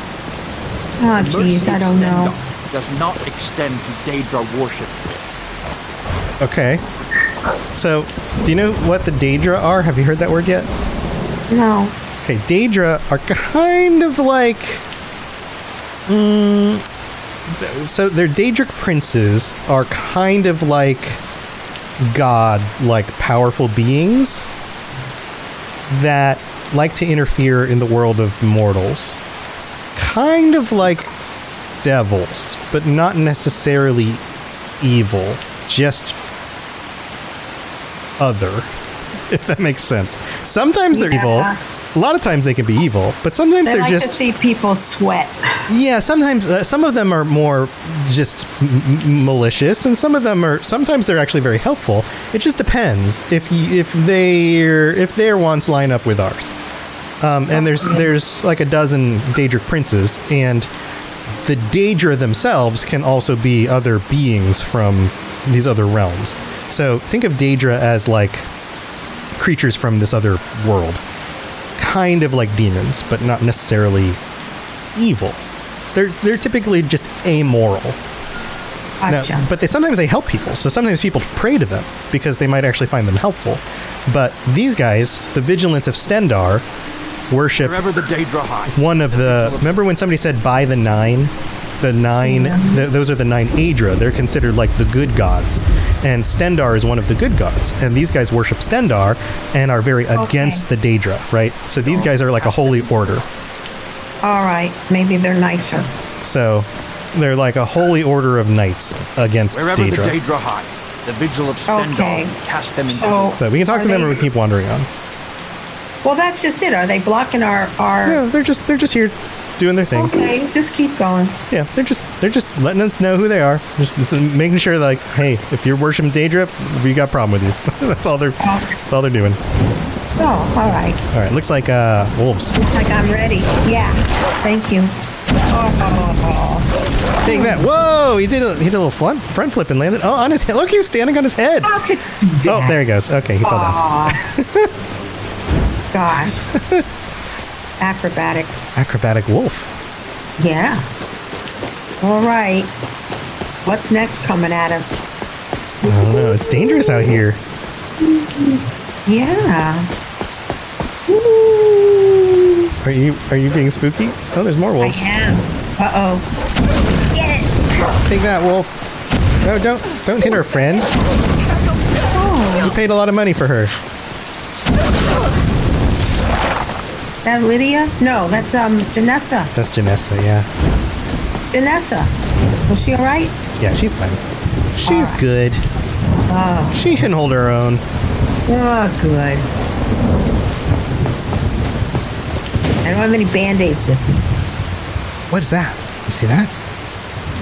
Oh, jeez, I don't know. Does not extend to Daedra worship. Okay. So, do you know what the Daedra are? Have you heard that word yet? No. Okay, Daedra are kind of like... so their Daedric princes are kind of like god-like powerful beings that like to interfere in the world of mortals. Kind of like devils, but not necessarily evil. Just other, if that makes sense. Sometimes they're evil. A lot of times they can be evil, but sometimes They they're like just... to see people sweat. Yeah, sometimes some of them are more just malicious, and sometimes they're actually very helpful. It just depends if their wants line up with ours. And there's like a dozen Daedric princes, and the Daedra themselves can also be other beings from these other realms. So think of Daedra as like creatures from this other world. Kind of like demons, but not necessarily evil. They're typically just amoral. Gotcha. Now, but sometimes they help people. So sometimes people pray to them because they might actually find them helpful. But these guys, the Vigilant of Stendar, worship Wherever the Daedra hide. one of the... Remember when somebody said by the 9? the 9. Those are the 9 Aedra. They're considered like the good gods, and Stendar is one of the good gods. And these guys worship Stendar and are very against the Daedra, right? So these guys are like a holy order. All right, maybe they're nicer. So they're like a holy order of knights against Wherever Daedra. the Daedra hide, the vigil of Stendar cast them into So we can talk to them or we keep wandering on. Well, that's just it. Are they blocking our? Yeah, they're just here doing their thing. Okay, just keep going. Yeah, they're just letting us know who they are. Just making sure, like, hey, if you're worshiping Daedra, we got a problem with you. That's all they're doing. Oh, all right. All right, looks like wolves. Looks like I'm ready. Yeah, thank you. Take that! Whoa! He did a little front flip and landed. Oh, on his head. Look, he's standing on his head. How could you do Oh, that? there he goes. Okay, he fell down. Gosh. Acrobatic wolf. Yeah. All right. What's next coming at us? I don't know. It's dangerous out here. Yeah. Are you being spooky? Oh, there's more wolves. I am. Uh-oh. Get it. Take that, wolf. No, don't hit her friend. Oh. You paid a lot of money for her. That Lydia? No, that's Janessa. That's Janessa, yeah. Janessa. Was she all right? Yeah, she's fine. She's good. Oh. She can hold her own. Oh, good. I don't have any Band-Aids with me. What is that? You see that?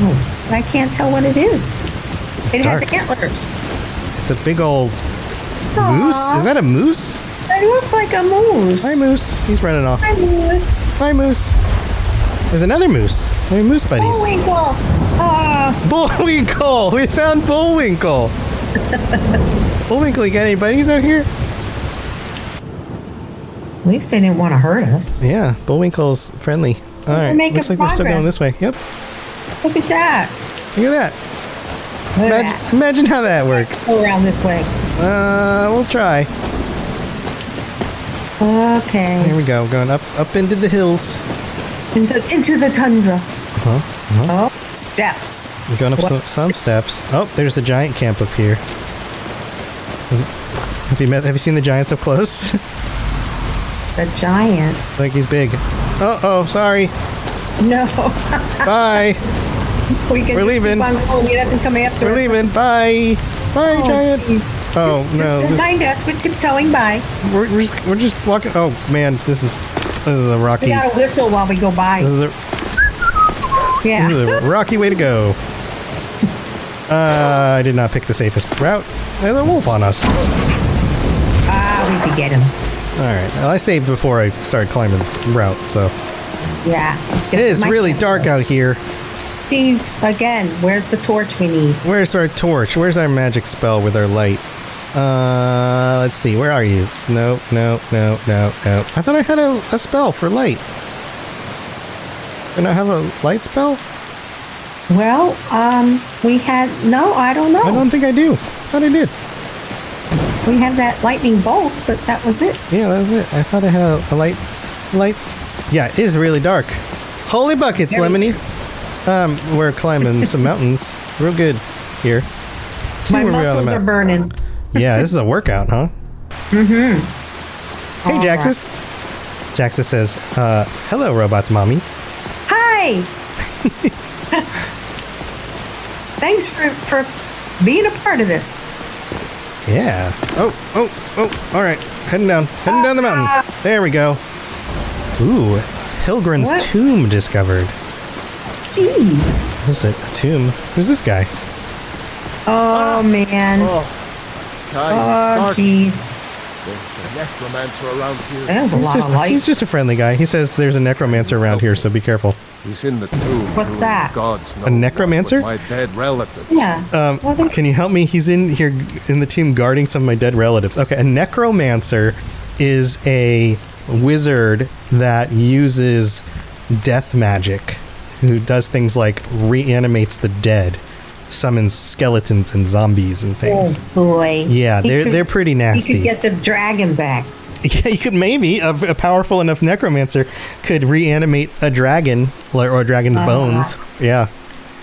Oh, I can't tell what it is. It dark. has antlers. It's a big old moose? Is that a moose? It looks like a moose. Hi, moose. He's running off. Hi, moose. Hi, moose. There's another moose. They're moose buddies. Bullwinkle. Bullwinkle! We found Bullwinkle. Bullwinkle, you got any buddies out here? At least they didn't want to hurt us. Yeah, Bullwinkle's friendly. All right, making looks like we're still going this way. Yep. Look at that. Look at that. Look at that. Imagine how that works. Go around this way. We'll try. Okay. Here we go, going up into the hills. Into the tundra. Uh-huh. Oh, steps. We're going up some steps. Oh, there's a giant camp up here. Have you seen the giants up close? The giant. Like he's big. Oh, sorry. No. Bye. We're leaving. He doesn't come after We're us. leaving. Bye. Bye, giant. Geez. Oh, no. Just behind us. We're tiptoeing by. We're just walking. Oh, man. This is a rocky. We gotta whistle while we go by. This is a rocky way to go. I did not pick the safest route. There's a wolf on us. We could get him. All right. Well, I saved before I started climbing this route, so. Yeah. It is really dark out here. Steve, again, where's the torch we need? Where's our torch? Where's our magic spell with our light? Let's see. Where are you? No. I thought I had a spell for light. Did I have a light spell? Well, we had... No, I don't know. I don't think I do. I thought I did. We had that lightning bolt, but that was it. Yeah, that was it. I thought I had a light. Yeah, it is really dark. Holy buckets, Lemony. We're climbing some mountains. Real good here. My muscles are burning. Yeah, this is a workout, huh? Mm-hmm. Hey, Jaxus. Jaxus says, hello, robots mommy. Hi! Thanks for being a part of this. Yeah. Oh, all right. Heading down the mountain. There we go. Ooh, Hilgrin's tomb discovered. Jeez. This is a tomb. Who's this guy? Oh, man. Oh, jeez. There's a necromancer around here. There's a lot of light. He's just a friendly guy. He says there's a necromancer around here, so be careful. He's in the tomb. What's that? Gods know A necromancer? my dead relatives. Yeah. Can you help me? He's in here in the tomb guarding some of my dead relatives. Okay, a necromancer is a wizard that uses death magic, who does things like reanimates the dead, summons skeletons and zombies and things. Oh boy. Yeah, they're pretty nasty. He could get the dragon back. Yeah, you could maybe a powerful enough necromancer could reanimate a dragon or a dragon's bones. Yeah.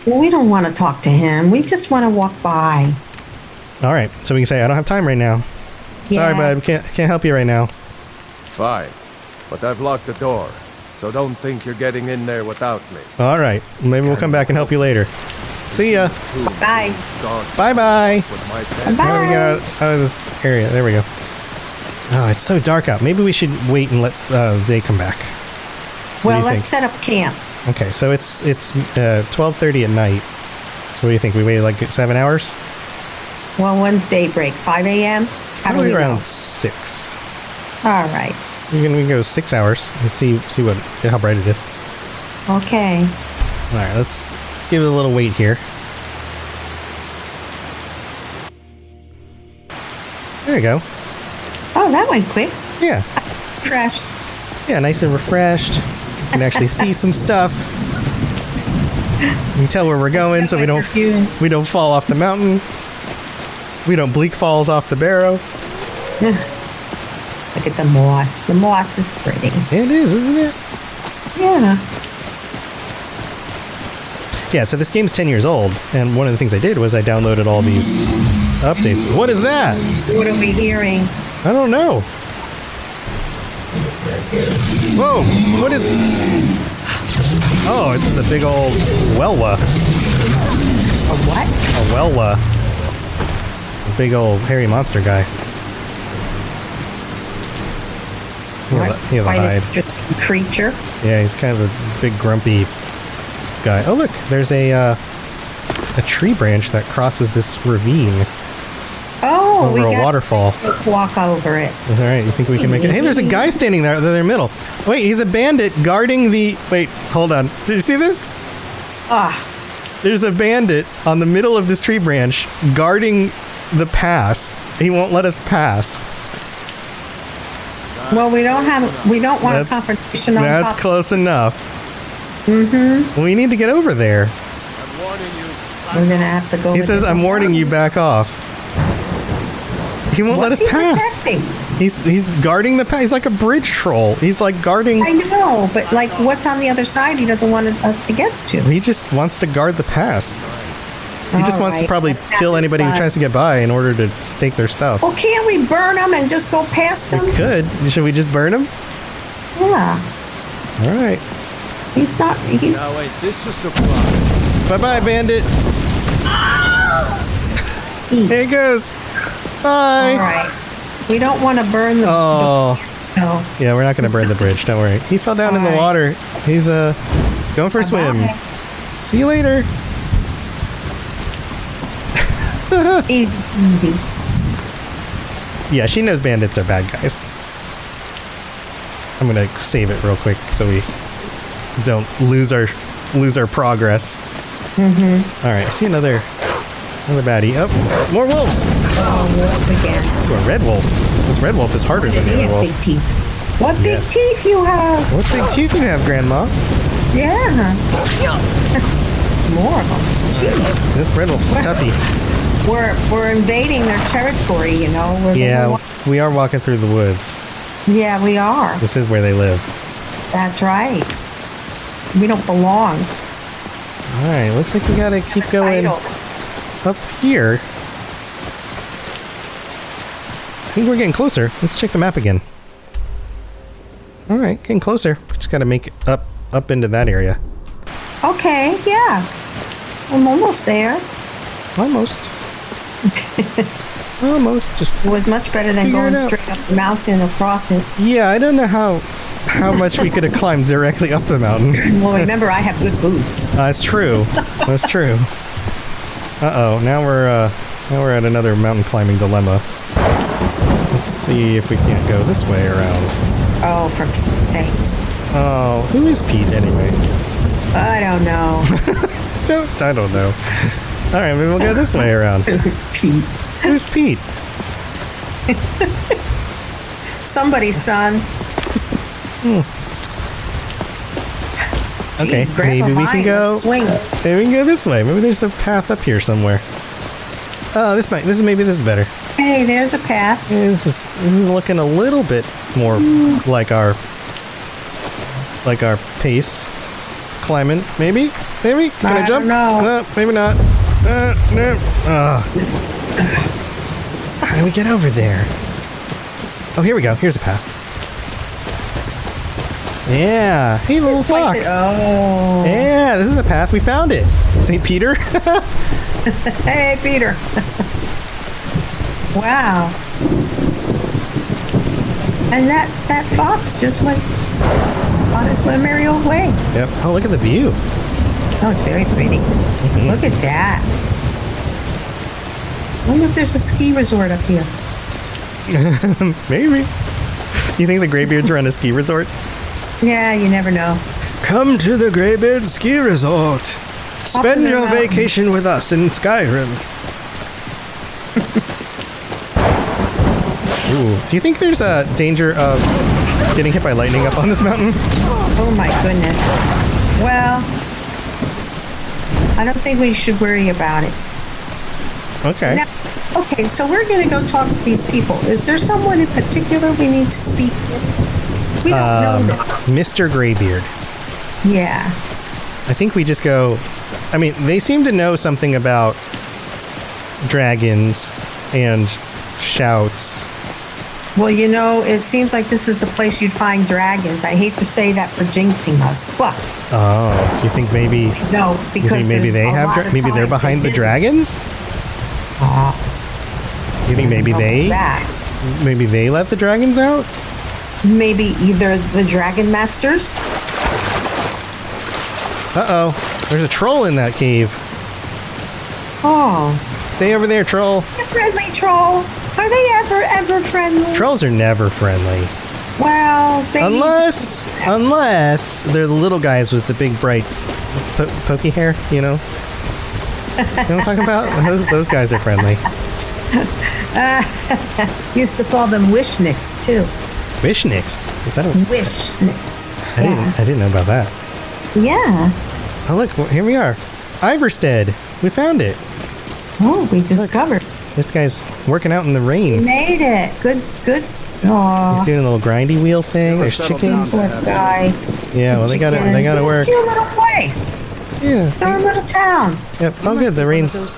Well, we don't want to talk to him. We just want to walk by. All right, so we can say I don't have time right now. Sorry, Yeah. bud. Can't help you right now. Fine. But I've locked the door, so don't think you're getting in there without me. All right, maybe we'll come back and help you later. See ya. Bye. Bye bye. With my How do we get out of this area? There we go. Oh, it's so dark out. Maybe we should wait and let they come back. Well, let's set up camp. Okay, so it's 12:30 at night. So what do you think? We waited like 7 hours? Well, when's daybreak? 5 a.m.? How do Probably we around know? 6. All right. We can go 6 hours and see how bright it is. Okay. All right, let's give it a little wait here. There you go. Oh, that went quick. Yeah. Refreshed. Yeah, nice and refreshed. You can actually see some stuff. You can tell where we're going, so we don't fall off the mountain. We don't bleak falls off the barrow. Look at the moss. The moss is pretty. It is, isn't it? Yeah. Yeah, so this game's 10 years old, and one of the things I did was I downloaded all these updates. What is that? What are we hearing? I don't know. Whoa! What is... Oh, this is a big old Welwa. A what? A Welwa. A big old hairy monster guy. He has a hide. Creature? Yeah, he's kind of a big grumpy guy. Oh, look! There's a tree branch that crosses this ravine. Oh, over a waterfall. Walk over it. All right, you think we can make it? Hey, there's a guy standing there in the middle. Wait, he's a bandit guarding the... Wait, hold on. Did you see this? Ah. There's a bandit on the middle of this tree branch guarding the pass. He won't let us pass. Well, we don't want a confrontation on That's top. close enough. Mm-hmm. We need to get over there. We're going to have to go... He says, I'm warning you, back off. He won't let us pass. He's guarding the pass. He's like a bridge troll. He's like guarding... I know, but like what's on the other side he doesn't want us to get to. He just wants to guard the pass. He just wants to probably kill anybody who tries to get by in order to take their stuff. Well, can't we burn them and just go past them? We could. Should we just burn him? Yeah. All right. He's not... He's... Now wait, this is a surprise. Bye-bye, bandit. Here he goes. Bye. All right. We don't want to burn the... Oh. No. Yeah, we're not going to burn the bridge. Don't worry. He fell down in the water. He's going for a swim. See you later. Yeah, she knows bandits are bad guys. I'm going to save it real quick so we don't lose our progress. All right, I see another baddie. Oh, more wolves. Oh, wolves again. Ooh, a red wolf. This red wolf is harder than the other wolf. Big teeth. What big teeth you have? What big teeth you have, Grandma? Yeah. More of them. Jeez. This red wolf's a toughie. We're invading their territory, you know. Yeah, we are walking through the woods. Yeah, we are. This is where they live. That's right. We don't belong. All right, looks like we gotta keep going up here. I think we're getting closer. Let's check the map again. All right, getting closer. We just gotta make it up into that area. Okay, yeah. I'm almost there. Almost. Almost. Just it was much better than going straight up the mountain across it. Yeah, I don't know how much we could have climbed directly up the mountain. Well, remember, I have good boots. That's true. That's true. Uh-oh, now we're at another mountain climbing dilemma. Let's see if we can't go this way around. Oh, for Pete's sakes. Oh, who is Pete anyway? I don't know. I don't know. All right, maybe we'll go this way around. Who's Pete? Who's Pete? Somebody's son. Okay, maybe we can go. Maybe we can go this way. Maybe there's a path up here somewhere. Oh, this is better. Hey, there's a path. Yeah, this is looking a little bit more like our pace. Climbing, maybe? Maybe? Can I jump? No, maybe not. No. How do we get over there? Oh, here we go. Here's a path. Yeah. Hey, little fox. Oh. Yeah, this is a path. We found it. St. Peter. Hey, Peter. Wow. And that fox just went on his merry old way. Yep. Oh, look at the view. Oh, it's very pretty. Mm-hmm. Look at that. I wonder if there's a ski resort up here. Maybe. You think the Greybeards run a ski resort? Yeah, you never know. Come to the Greybeard Ski Resort. Spend in the your mountain. vacation with us in Skyrim. Ooh, do you think there's a danger of getting hit by lightning up on this mountain? Oh my goodness. Well, I don't think we should worry about it. Okay. Now, okay, so we're going to go talk to these people. Is there someone in particular we need to speak with? We don't know this. Mr. Greybeard. Yeah. I think we just go... I mean, they seem to know something about dragons and shouts. Well, you know, it seems like this is the place you'd find dragons. I hate to say that for jinxing us, but... Oh, do you think maybe... No, You because think maybe there's they a have... lot of maybe they're times behind the visit- dragons? You think maybe know they... that. Maybe they let the dragons out? Maybe either the dragon masters. Uh-oh. There's a troll in that cave. Oh, Stay over there, troll. a friendly troll. Are they ever friendly? Trolls are never friendly. Well, they Unless they're the little guys with the big bright pokey hair, you know? You know what I'm talking about? Those guys are friendly. used to call them wishnicks too. Wishnicks? Is that a... Wishnicks. I didn't know about that. Yeah. Oh, look, here we are. Iverstead. We found it. Oh, we discovered. This guy's working out in the We rain. made it. Good. Aw, He's doing a little grindy wheel thing. There's chickens. poor guy. Yeah, well, they gotta work. It's your little place. Yeah. Our little town. Yep. Oh, good. The rain's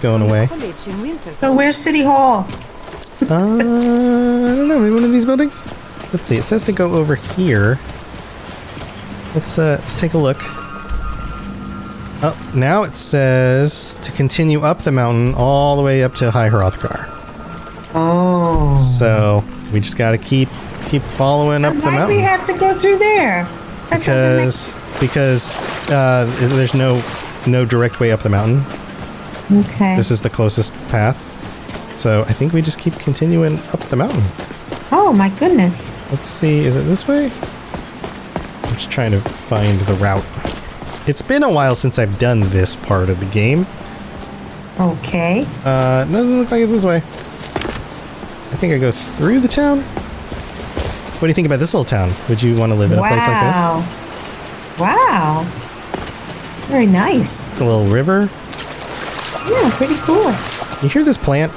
going away. So where's City Hall? I don't know. Maybe one of these buildings? Let's see. It says to go over here. Let's take a look. Oh, now it says to continue up the mountain all the way up to High Hrothgar. Oh. So we just gotta keep following up the Why do we mountain have to go through there? That because there's no direct way up the mountain. Okay. This is the closest path. So I think we just keep continuing up the mountain. Oh my goodness. Let's see, is it this way? I'm just trying to find the route. It's been a while since I've done this part of the game. Okay. Doesn't look like it's this way. I think I go through the town. What do you think about this little town? Would you want to live in a place like this? Wow. Very nice. A little river. Yeah, pretty cool. You hear this plant?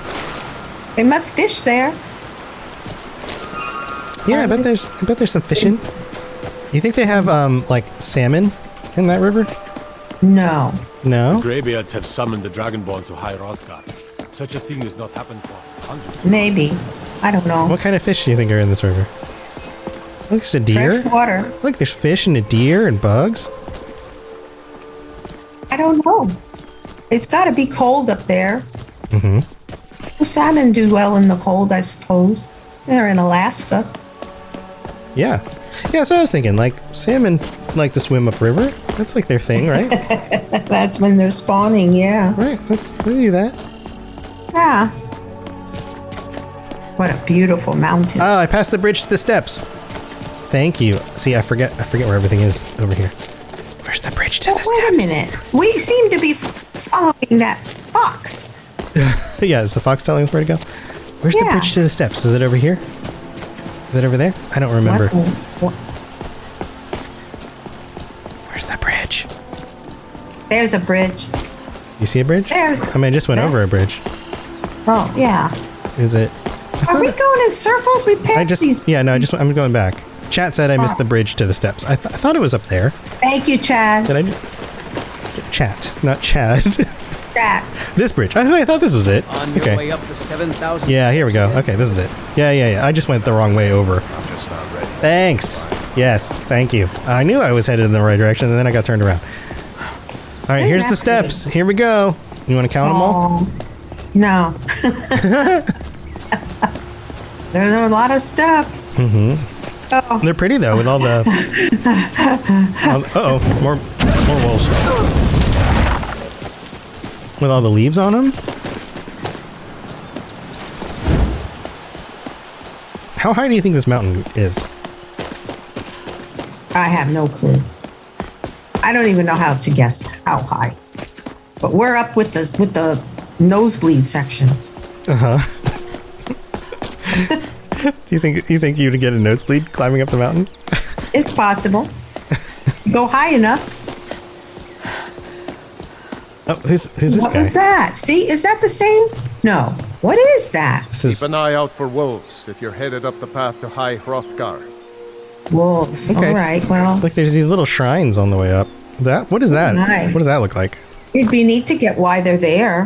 They must fish there. Yeah, I bet there's some fishing. You think they have like salmon in that river? No. No? Greybeards have summoned the Dragonborn to High Hrothgar. Such a thing has not happened for hundreds of Maybe. I don't know. What kind of fish do you think are in this river? Look, there's a deer. Fresh water. Look, there's fish and a deer and bugs. I don't know. It's got to be cold up there. Mm-hmm. Well, salmon do well in the cold, I suppose. They're in Alaska. Yeah. Yeah, so I was thinking, like, salmon like to swim upriver. That's like their thing, right? That's when they're spawning, yeah. Right, they do that. Yeah. What a beautiful mountain. Oh, I passed the bridge to the steps. Thank you. See, I forget where everything is over here. Where's the bridge to the steps? Wait a minute. We seem to be following that fox. Yeah, is the fox telling us where to go? Where's the bridge to the steps? Is it over here? Is it over there? I don't remember. Where's the bridge? There's a bridge. You see a bridge? There's. I mean, I just went over a bridge. Oh, yeah. Is it Are we going in circles? We passed these. Yeah, no, I'm going back. Chat said I missed the bridge to the steps. I thought it was up there. Thank you, Chad. Did I? Chat, not Chad. Chat. This bridge. I thought this was it. On your Okay. way up the 7,000. Yeah, here we go. Okay, this is it. Yeah. I just went the wrong way over. I'm just not ready. Thanks. Yes, thank you. I knew I was headed in the right direction, and then I got turned around. All right, here's the steps. Here we go. You want to count them all? No. There are a lot of steps. Mm-hmm. Oh. They're pretty though, with all the. More wolves. With all the leaves on them. How high do you think this mountain is? I have no clue. I don't even know how to guess how high. But we're up with the nosebleed section. Uh huh. Do you think you'd get a nosebleed climbing up the mountain? It's possible. Go high enough. Oh, who's this guy? What was that? See, is that the same? No. What is that? Keep an eye out for wolves if you're headed up the path to High Hrothgar. Wolves. Okay. All right. Well, Look, there's these little shrines on the way up. What is that? Nice. What does that look like? it'd be neat to get why they're there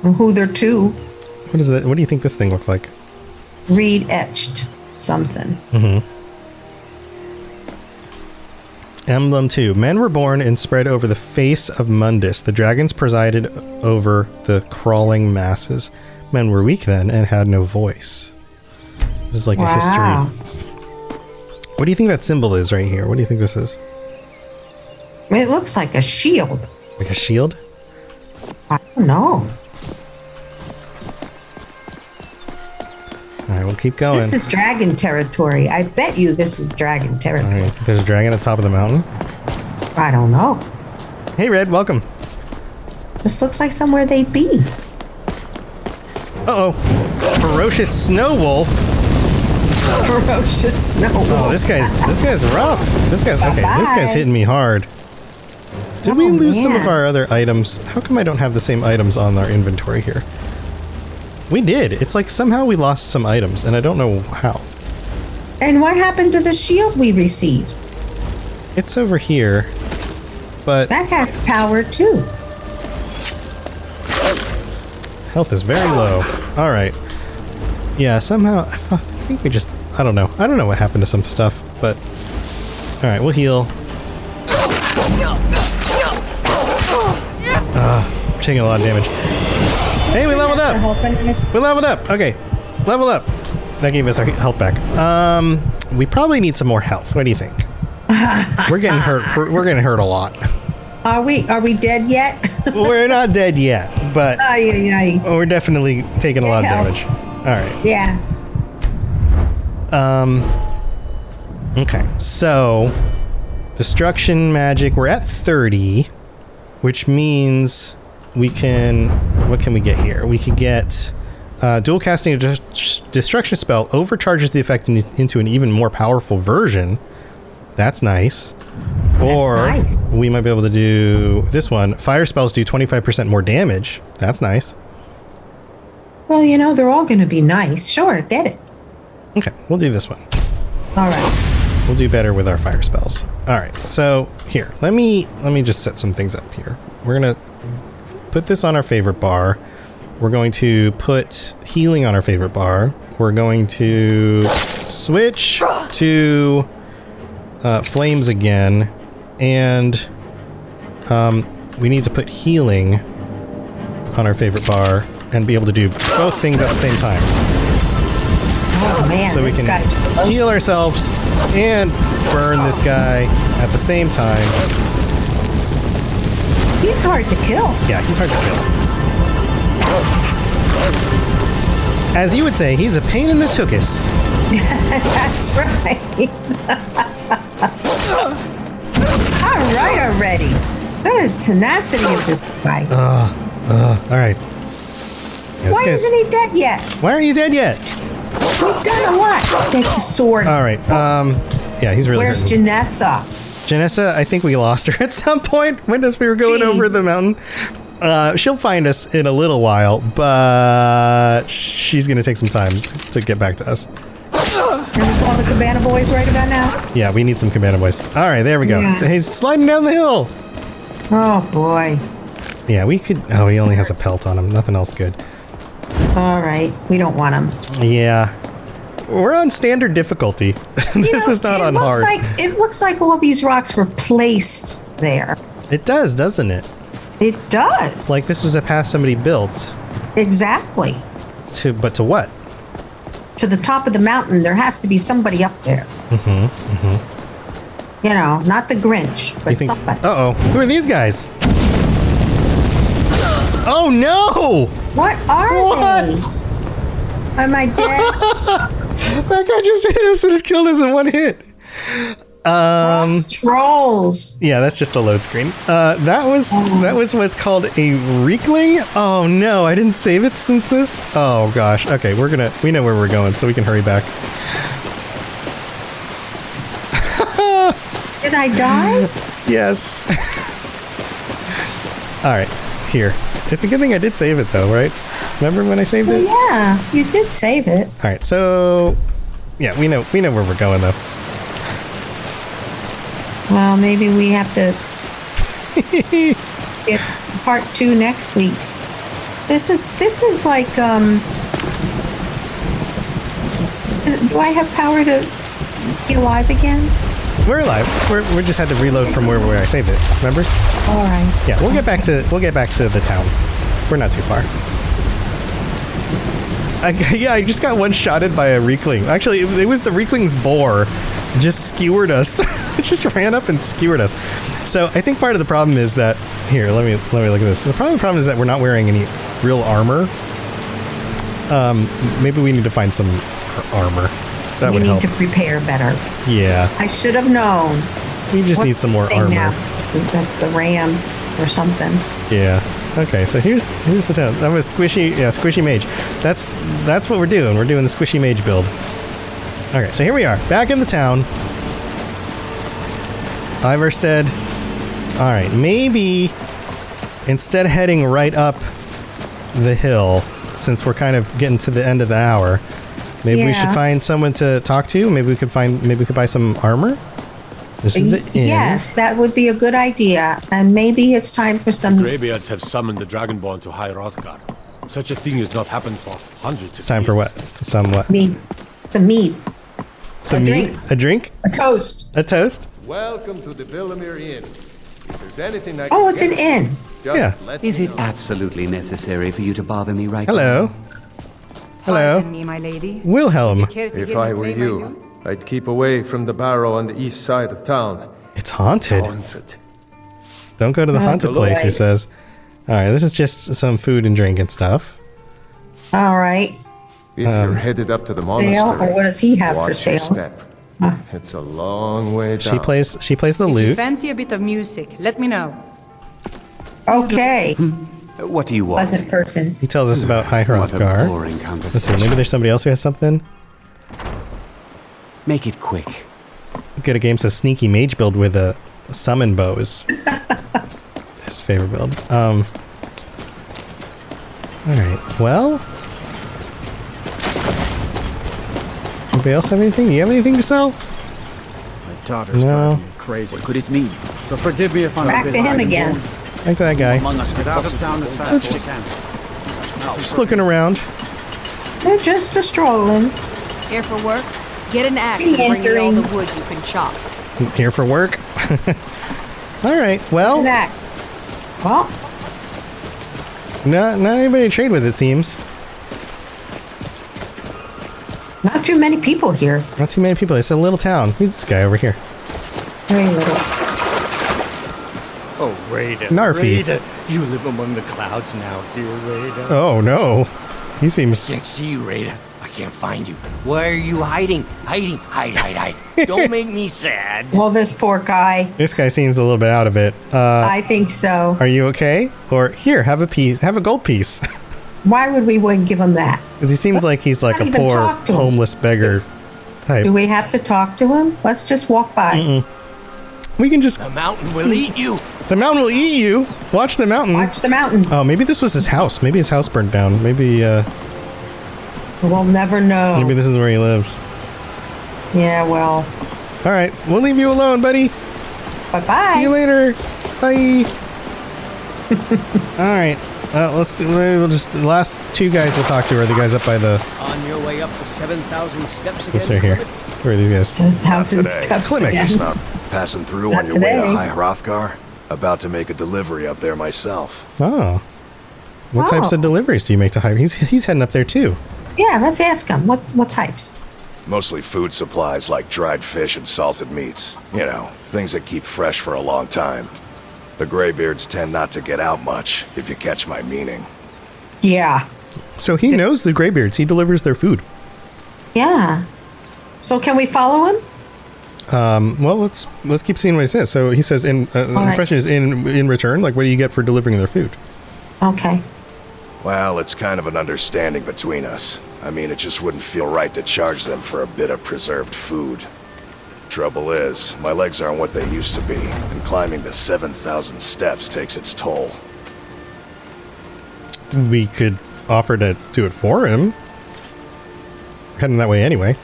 and who they're to. What is that? What do you think this thing looks like? Read etched something. Mm-hmm. Emblem 2. Men were born and spread over the face of Mundus. The dragons presided over the crawling masses. Men were weak then and had no voice. This is like a history. What do you think that symbol is right here? What do you think this is? It looks like a shield. Like a shield? I don't know. Alright, we'll keep going. This is dragon territory. I bet you this is dragon territory. Alright, there's a dragon at the top of the mountain. I don't know. Hey, Red, welcome. This looks like somewhere they'd be. Uh-oh. Ferocious snow wolf. Ferocious snow wolf. Oh, this guy's rough. This guy's hitting me hard. Did we lose some of our other items? How come I don't have the same items on our inventory here? We did. It's like somehow we lost some items, and I don't know how. And what happened to the shield we received? It's over here, but that has power too. Health is very low. All right. Yeah, somehow I think we just. I don't know. I don't know what happened to some stuff, but all right, we'll heal. I'm taking a lot of damage. Hey, we leveled up. We leveled up. Okay, level up. That gave us our health back. We probably need some more health. What do you think? We're getting hurt. We're getting hurt a lot. Are we dead yet? We're not dead yet, but we're definitely taking a lot of damage. All right. Yeah. Okay. So, destruction magic. We're at 30, which means we can. What can we get here? We can get dual casting a destruction spell overcharges the effect into an even more powerful version. That's nice. Or we might be able to do this one. Fire spells do 25% more damage. That's nice. Well, you know, they're all going to be nice. Sure, get it. Okay, we'll do this one. All right. We'll do better with our fire spells. All right, so here, let me just set some things up here. We're going to put this on our favorite bar. We're going to put healing on our favorite bar. We're going to switch to flames again. And we need to put healing on our favorite bar and be able to do both things at the same time. Oh man, so we can heal ourselves and burn this guy at the same time. He's hard to kill. Yeah, he's hard to kill. As you would say, he's a pain in the tuchus. That's right. All right already. What a tenacity of this guy. All right. Yeah, why isn't he dead yet? Why aren't you dead yet? We've done a lot. Take the sword. All right. Yeah, he's really. Where's Janessa? Janessa, I think we lost her at some point when we were going over the mountain. She'll find us in a little while, but she's going to take some time to get back to us. And we call the Cabana Boys right about now? Yeah, we need some Cabana Boys. All right, there we go. Yeah. He's sliding down the hill. Oh, boy. Yeah, we could... Oh, he only has a pelt on him. Nothing else good. All right. We don't want him. Yeah. We're on standard difficulty. This is not on hard. It looks like all these rocks were placed there. It does, doesn't it? It does. Like this was a path somebody built. Exactly. But to what? To the top of the mountain. There has to be somebody up there. You know, not the Grinch, but somebody. Uh-oh. Who are these guys? Oh, no! What are they? Am I dead? That guy just hit us and it killed us in one hit. Trolls. Yeah, that's just the load screen. That was what's called a Reekling. Oh no, I didn't save it since this. Oh gosh. Okay, we know where we're going, so we can hurry back. Did I die? Yes. All right, here. It's a good thing I did save it though, right? Remember when I saved it? Yeah, you did save it. All right, so yeah, we know where we're going though. Well, maybe we have to get part 2 next week. This is like do I have power to be alive again? We're alive. We just had to reload from where I saved it. Remember? All right. Yeah, we'll get back to the town. We're not too far. I just got one-shotted by a Reekling. Actually, it was the Reekling's boar. Just skewered us. It just ran up and skewered us. So I think part of the problem is that here. Let me look at this. The problem is that we're not wearing any real armor. Maybe we need to find some armor. That would help. We need to prepare better. Yeah. I should have known. We just need some more armor. Now? The ram or something. Yeah. Okay, so here's the town. I'm a squishy mage. That's what we're doing. We're doing the squishy mage build. Okay, so here we are, back in the town. Ivarstead. All right, maybe instead of heading right up the hill, since we're kind of getting to the end of the hour, maybe we should find someone to talk to. Maybe we could buy some armor. This is the inn. Yes, that would be a good idea. And maybe it's time for some... The Greybeards have summoned the Dragonborn to High Hrothgar. Such a thing has not happened for hundreds of years. It's time for what? Some what? Mead. Some mead. Some mead? A drink? A toast. A toast? Welcome to the Villamere Inn. If there's anything I it's an inn. Yeah. Is it absolutely necessary for you to bother me right now? Hello. Pardon me, my lady. Wilhelm. If I were you, I'd keep away from the barrow on the east side of town. It's haunted. Don't go to the haunted place, he says. All right, this is just some food and drink and stuff. All right. If you're headed up to the monastery, or what does he have for watch your sale? step. It's a long way down. She plays the If you lute. fancy a bit of music, let me know. Okay. What do you want? Pleasant person. He tells us about High Hrothgar. Boring Let's conversation. see, maybe there's somebody else who has something. Make it quick. Get a game says sneaky mage build with a summon bows. His favorite build. All right. Well. Anybody else have anything? You have anything to sell? My daughter's driving me crazy. What could it mean? So forgive me if I'm Back to him again. Like that guy. Among us, get out of town as fast as we can. Just looking around. They're just a strolling. Here for work? Get an axe and bring me all the wood you can chop. Here for work. All right. Well. Well. Not anybody to trade with, it seems. Not too many people here. Not too many people. It's a little town. Who's this guy over here? Very little. Oh, Rada. Narfi. Rada, you live among the clouds now, dear Rada. Oh, no. He seems... I can't see you, Rada. I can't find you. Why are you hiding? Hide. Don't make me sad. Well, this poor guy. This guy seems a little bit out of it. I think so. Are you okay? Or here, have a piece. Have a gold piece. Why would we wouldn't give him that? Because he seems like he's like Not a even poor, talk to him. homeless beggar type. Do we have to talk to him? Let's just walk by. We can just... The mountain will eat you. The mountain will eat you. Watch the mountain. Watch the mountain. Oh, maybe this was his house. Maybe his house burned down. Maybe, We'll never know. maybe this is where he lives. Yeah, well. All right. We'll leave you alone, buddy. Bye-bye. See you later. Bye. All right. Let's do... Maybe we'll just... The last two guys we'll talk to are the guys up by the... On your way up the 7,000 steps again? Yes, they're here. Who are these guys? 7,000 steps Clinic. again. Not passing through Not on your way today. to High Hrothgar? About to make a delivery up there myself. Oh. What types of deliveries do you make to High? He's heading up there too. Yeah, let's ask him. What types? Mostly food supplies like dried fish and salted meats. You know, things that keep fresh for a long time. The Greybeards tend not to get out much, if you catch my meaning. Yeah. So he knows the Greybeards. He delivers their food. Yeah. So can we follow him? Well, let's keep seeing what he says. So he says, the right. question is, in return, like, what do you get for delivering their food? Okay. Well, it's kind of an understanding between us. I mean, it just wouldn't feel right to charge them for a bit of preserved food. Trouble is, my legs aren't what they used to be, and climbing the 7,000 steps takes its toll. We could offer to do it for him. Heading that way anyway.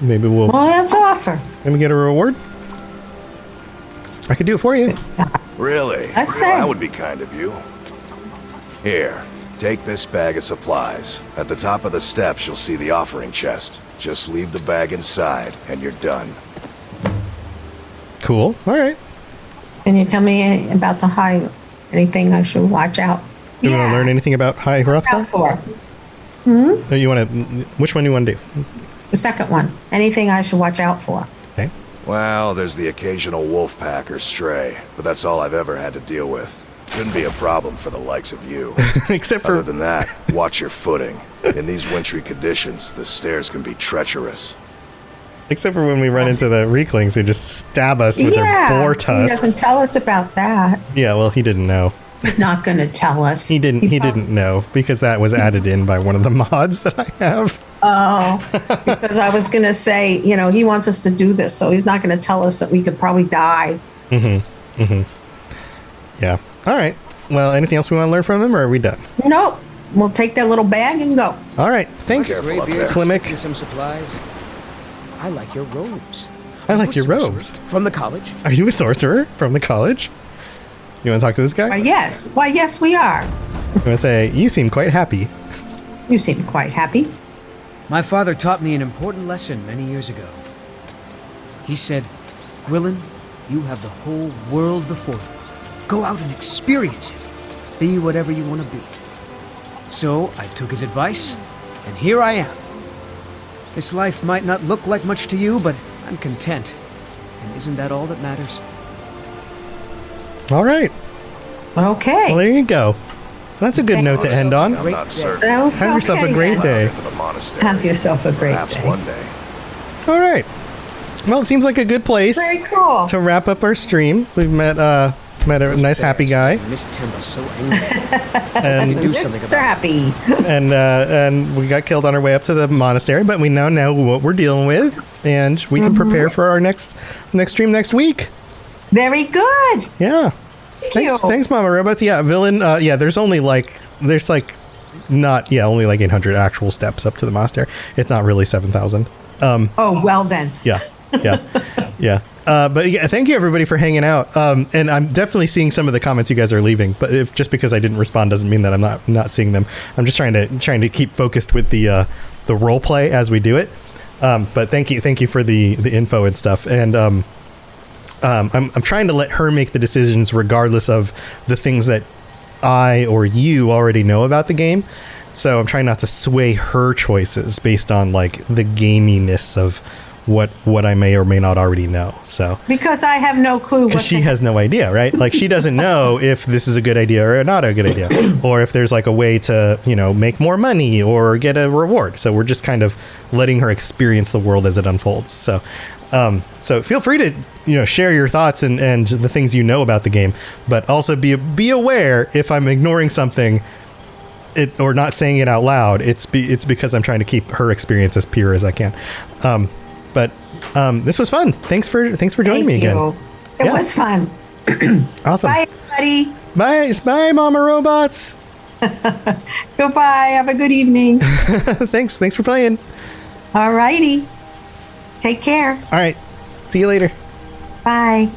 Maybe we'll... Well, let's offer. Maybe get a reward? I could do it for you. Really? I'd say. That would be kind of you. Here, take this bag of supplies. At the top of the steps, you'll see the offering chest. Just leave the bag inside, and you're done. Cool. All right. Can you tell me about the high? Anything I should watch out? You want to learn anything about High Hrothgar? Or you want to... Which one do you want to do? The second one. Anything I should watch out for? Okay. Well, there's the occasional wolf pack or stray, but that's all I've ever had to deal with. Shouldn't be a problem for the likes of you. Except for... Other than that, watch your footing. In these wintry conditions, the stairs can be treacherous. Except for when we run into the Reeklings who just stab us with their boar He tusks. doesn't tell us about that. Yeah, well, he didn't know. He's not going to tell us. He didn't know because that was added in by one of the mods that I have. Oh, because I was going to say, he wants us to do this, so he's not going to tell us that we could probably die. Yeah. All right. Well, anything else we want to learn from him, or are we done? Nope. We'll take that little bag and go. All right. Thanks, Klimek. Some supplies. I like your robes. I like your robes. From the college? Are you a sorcerer from the college? You want to talk to this guy? Why, yes. Why, yes, we are. I'm going to say, you seem quite happy. You seem quite happy. My father taught me an important lesson many years ago. He said, Gwilyn, you have the whole world before you. Go out and experience it. Be whatever you want to be. So I took his advice, and here I am. This life might not look like much to you, but I'm content. And isn't that all that matters? All right. Okay. Well, there you go. That's a good note to end on. I'm not certain. Have yourself a great day. Have yourself a great Perhaps day. one day. All right. Well, it seems like a good place Very cool. to wrap up our stream. We've met a nice happy guy. Miss Timba's so angry. And do something Mr. Happy. and we got killed on our way up to the monastery, but we now know what we're dealing with, and we can prepare for our next stream next week. Very good. Yeah. Thanks, Mama Robots. Yeah, villain. There's only only like 800 actual steps up to the monastery. It's not really 7,000. Oh, well then. Yeah. But yeah, thank you everybody for hanging out. And I'm definitely seeing some of the comments you guys are leaving, but just because I didn't respond doesn't mean that I'm not seeing them. I'm just trying to keep focused with the role play as we do it. But thank you for the info and stuff. And I'm trying to let her make the decisions regardless of the things that I or you already know about the game. So I'm trying not to sway her choices based on like the gaminess of what I may or may not already know. So Because I have no clue. because she has no idea, right? Like she doesn't know if this is a good idea or not a good idea, or if there's like a way to make more money or get a reward. So we're just kind of letting her experience the world as it unfolds. So feel free to share your thoughts and the things you know about the game, but also be aware if I'm ignoring something or not saying it out loud, it's because I'm trying to keep her experience as pure as I can. But this was fun. Thanks for joining me again. It was fun. Awesome. Bye, everybody. Bye, Mama Robots. Goodbye. Have a good evening. Thanks for playing. All righty. Take care. All right. See you later. Bye.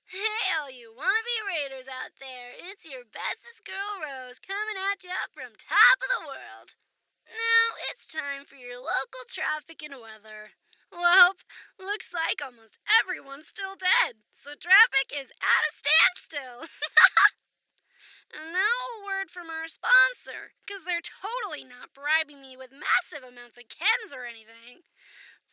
Hey, all you wannabe raiders out there. It's your bestest girl, Rose, coming at you from top of the world. Now, it's time for your local traffic and weather. Well, looks like almost everyone's still dead, so traffic is at a standstill. And now a word from our sponsor, because they're totally not bribing me with massive amounts of chems or anything.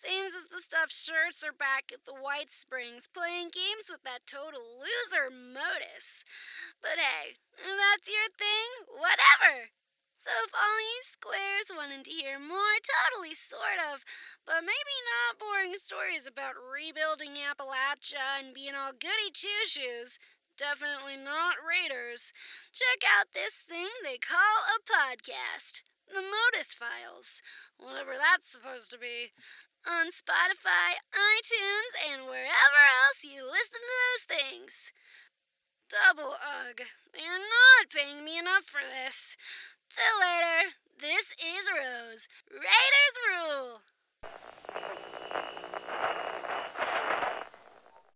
Seems as the stuffed shirts are back at the White Springs playing games with that total loser Modus. But hey, if that's your thing, whatever. So if all you squares wanted to hear more totally sort of, but maybe not boring stories about rebuilding Appalachia and being all goody two-shoes, definitely not raiders, check out this thing they call a podcast. The Modus Files. Whatever that's supposed to be. On Spotify, iTunes, and wherever else you listen to those things. Double ugh. They're not paying me enough for this. Till later. This is Rose. Raiders rule.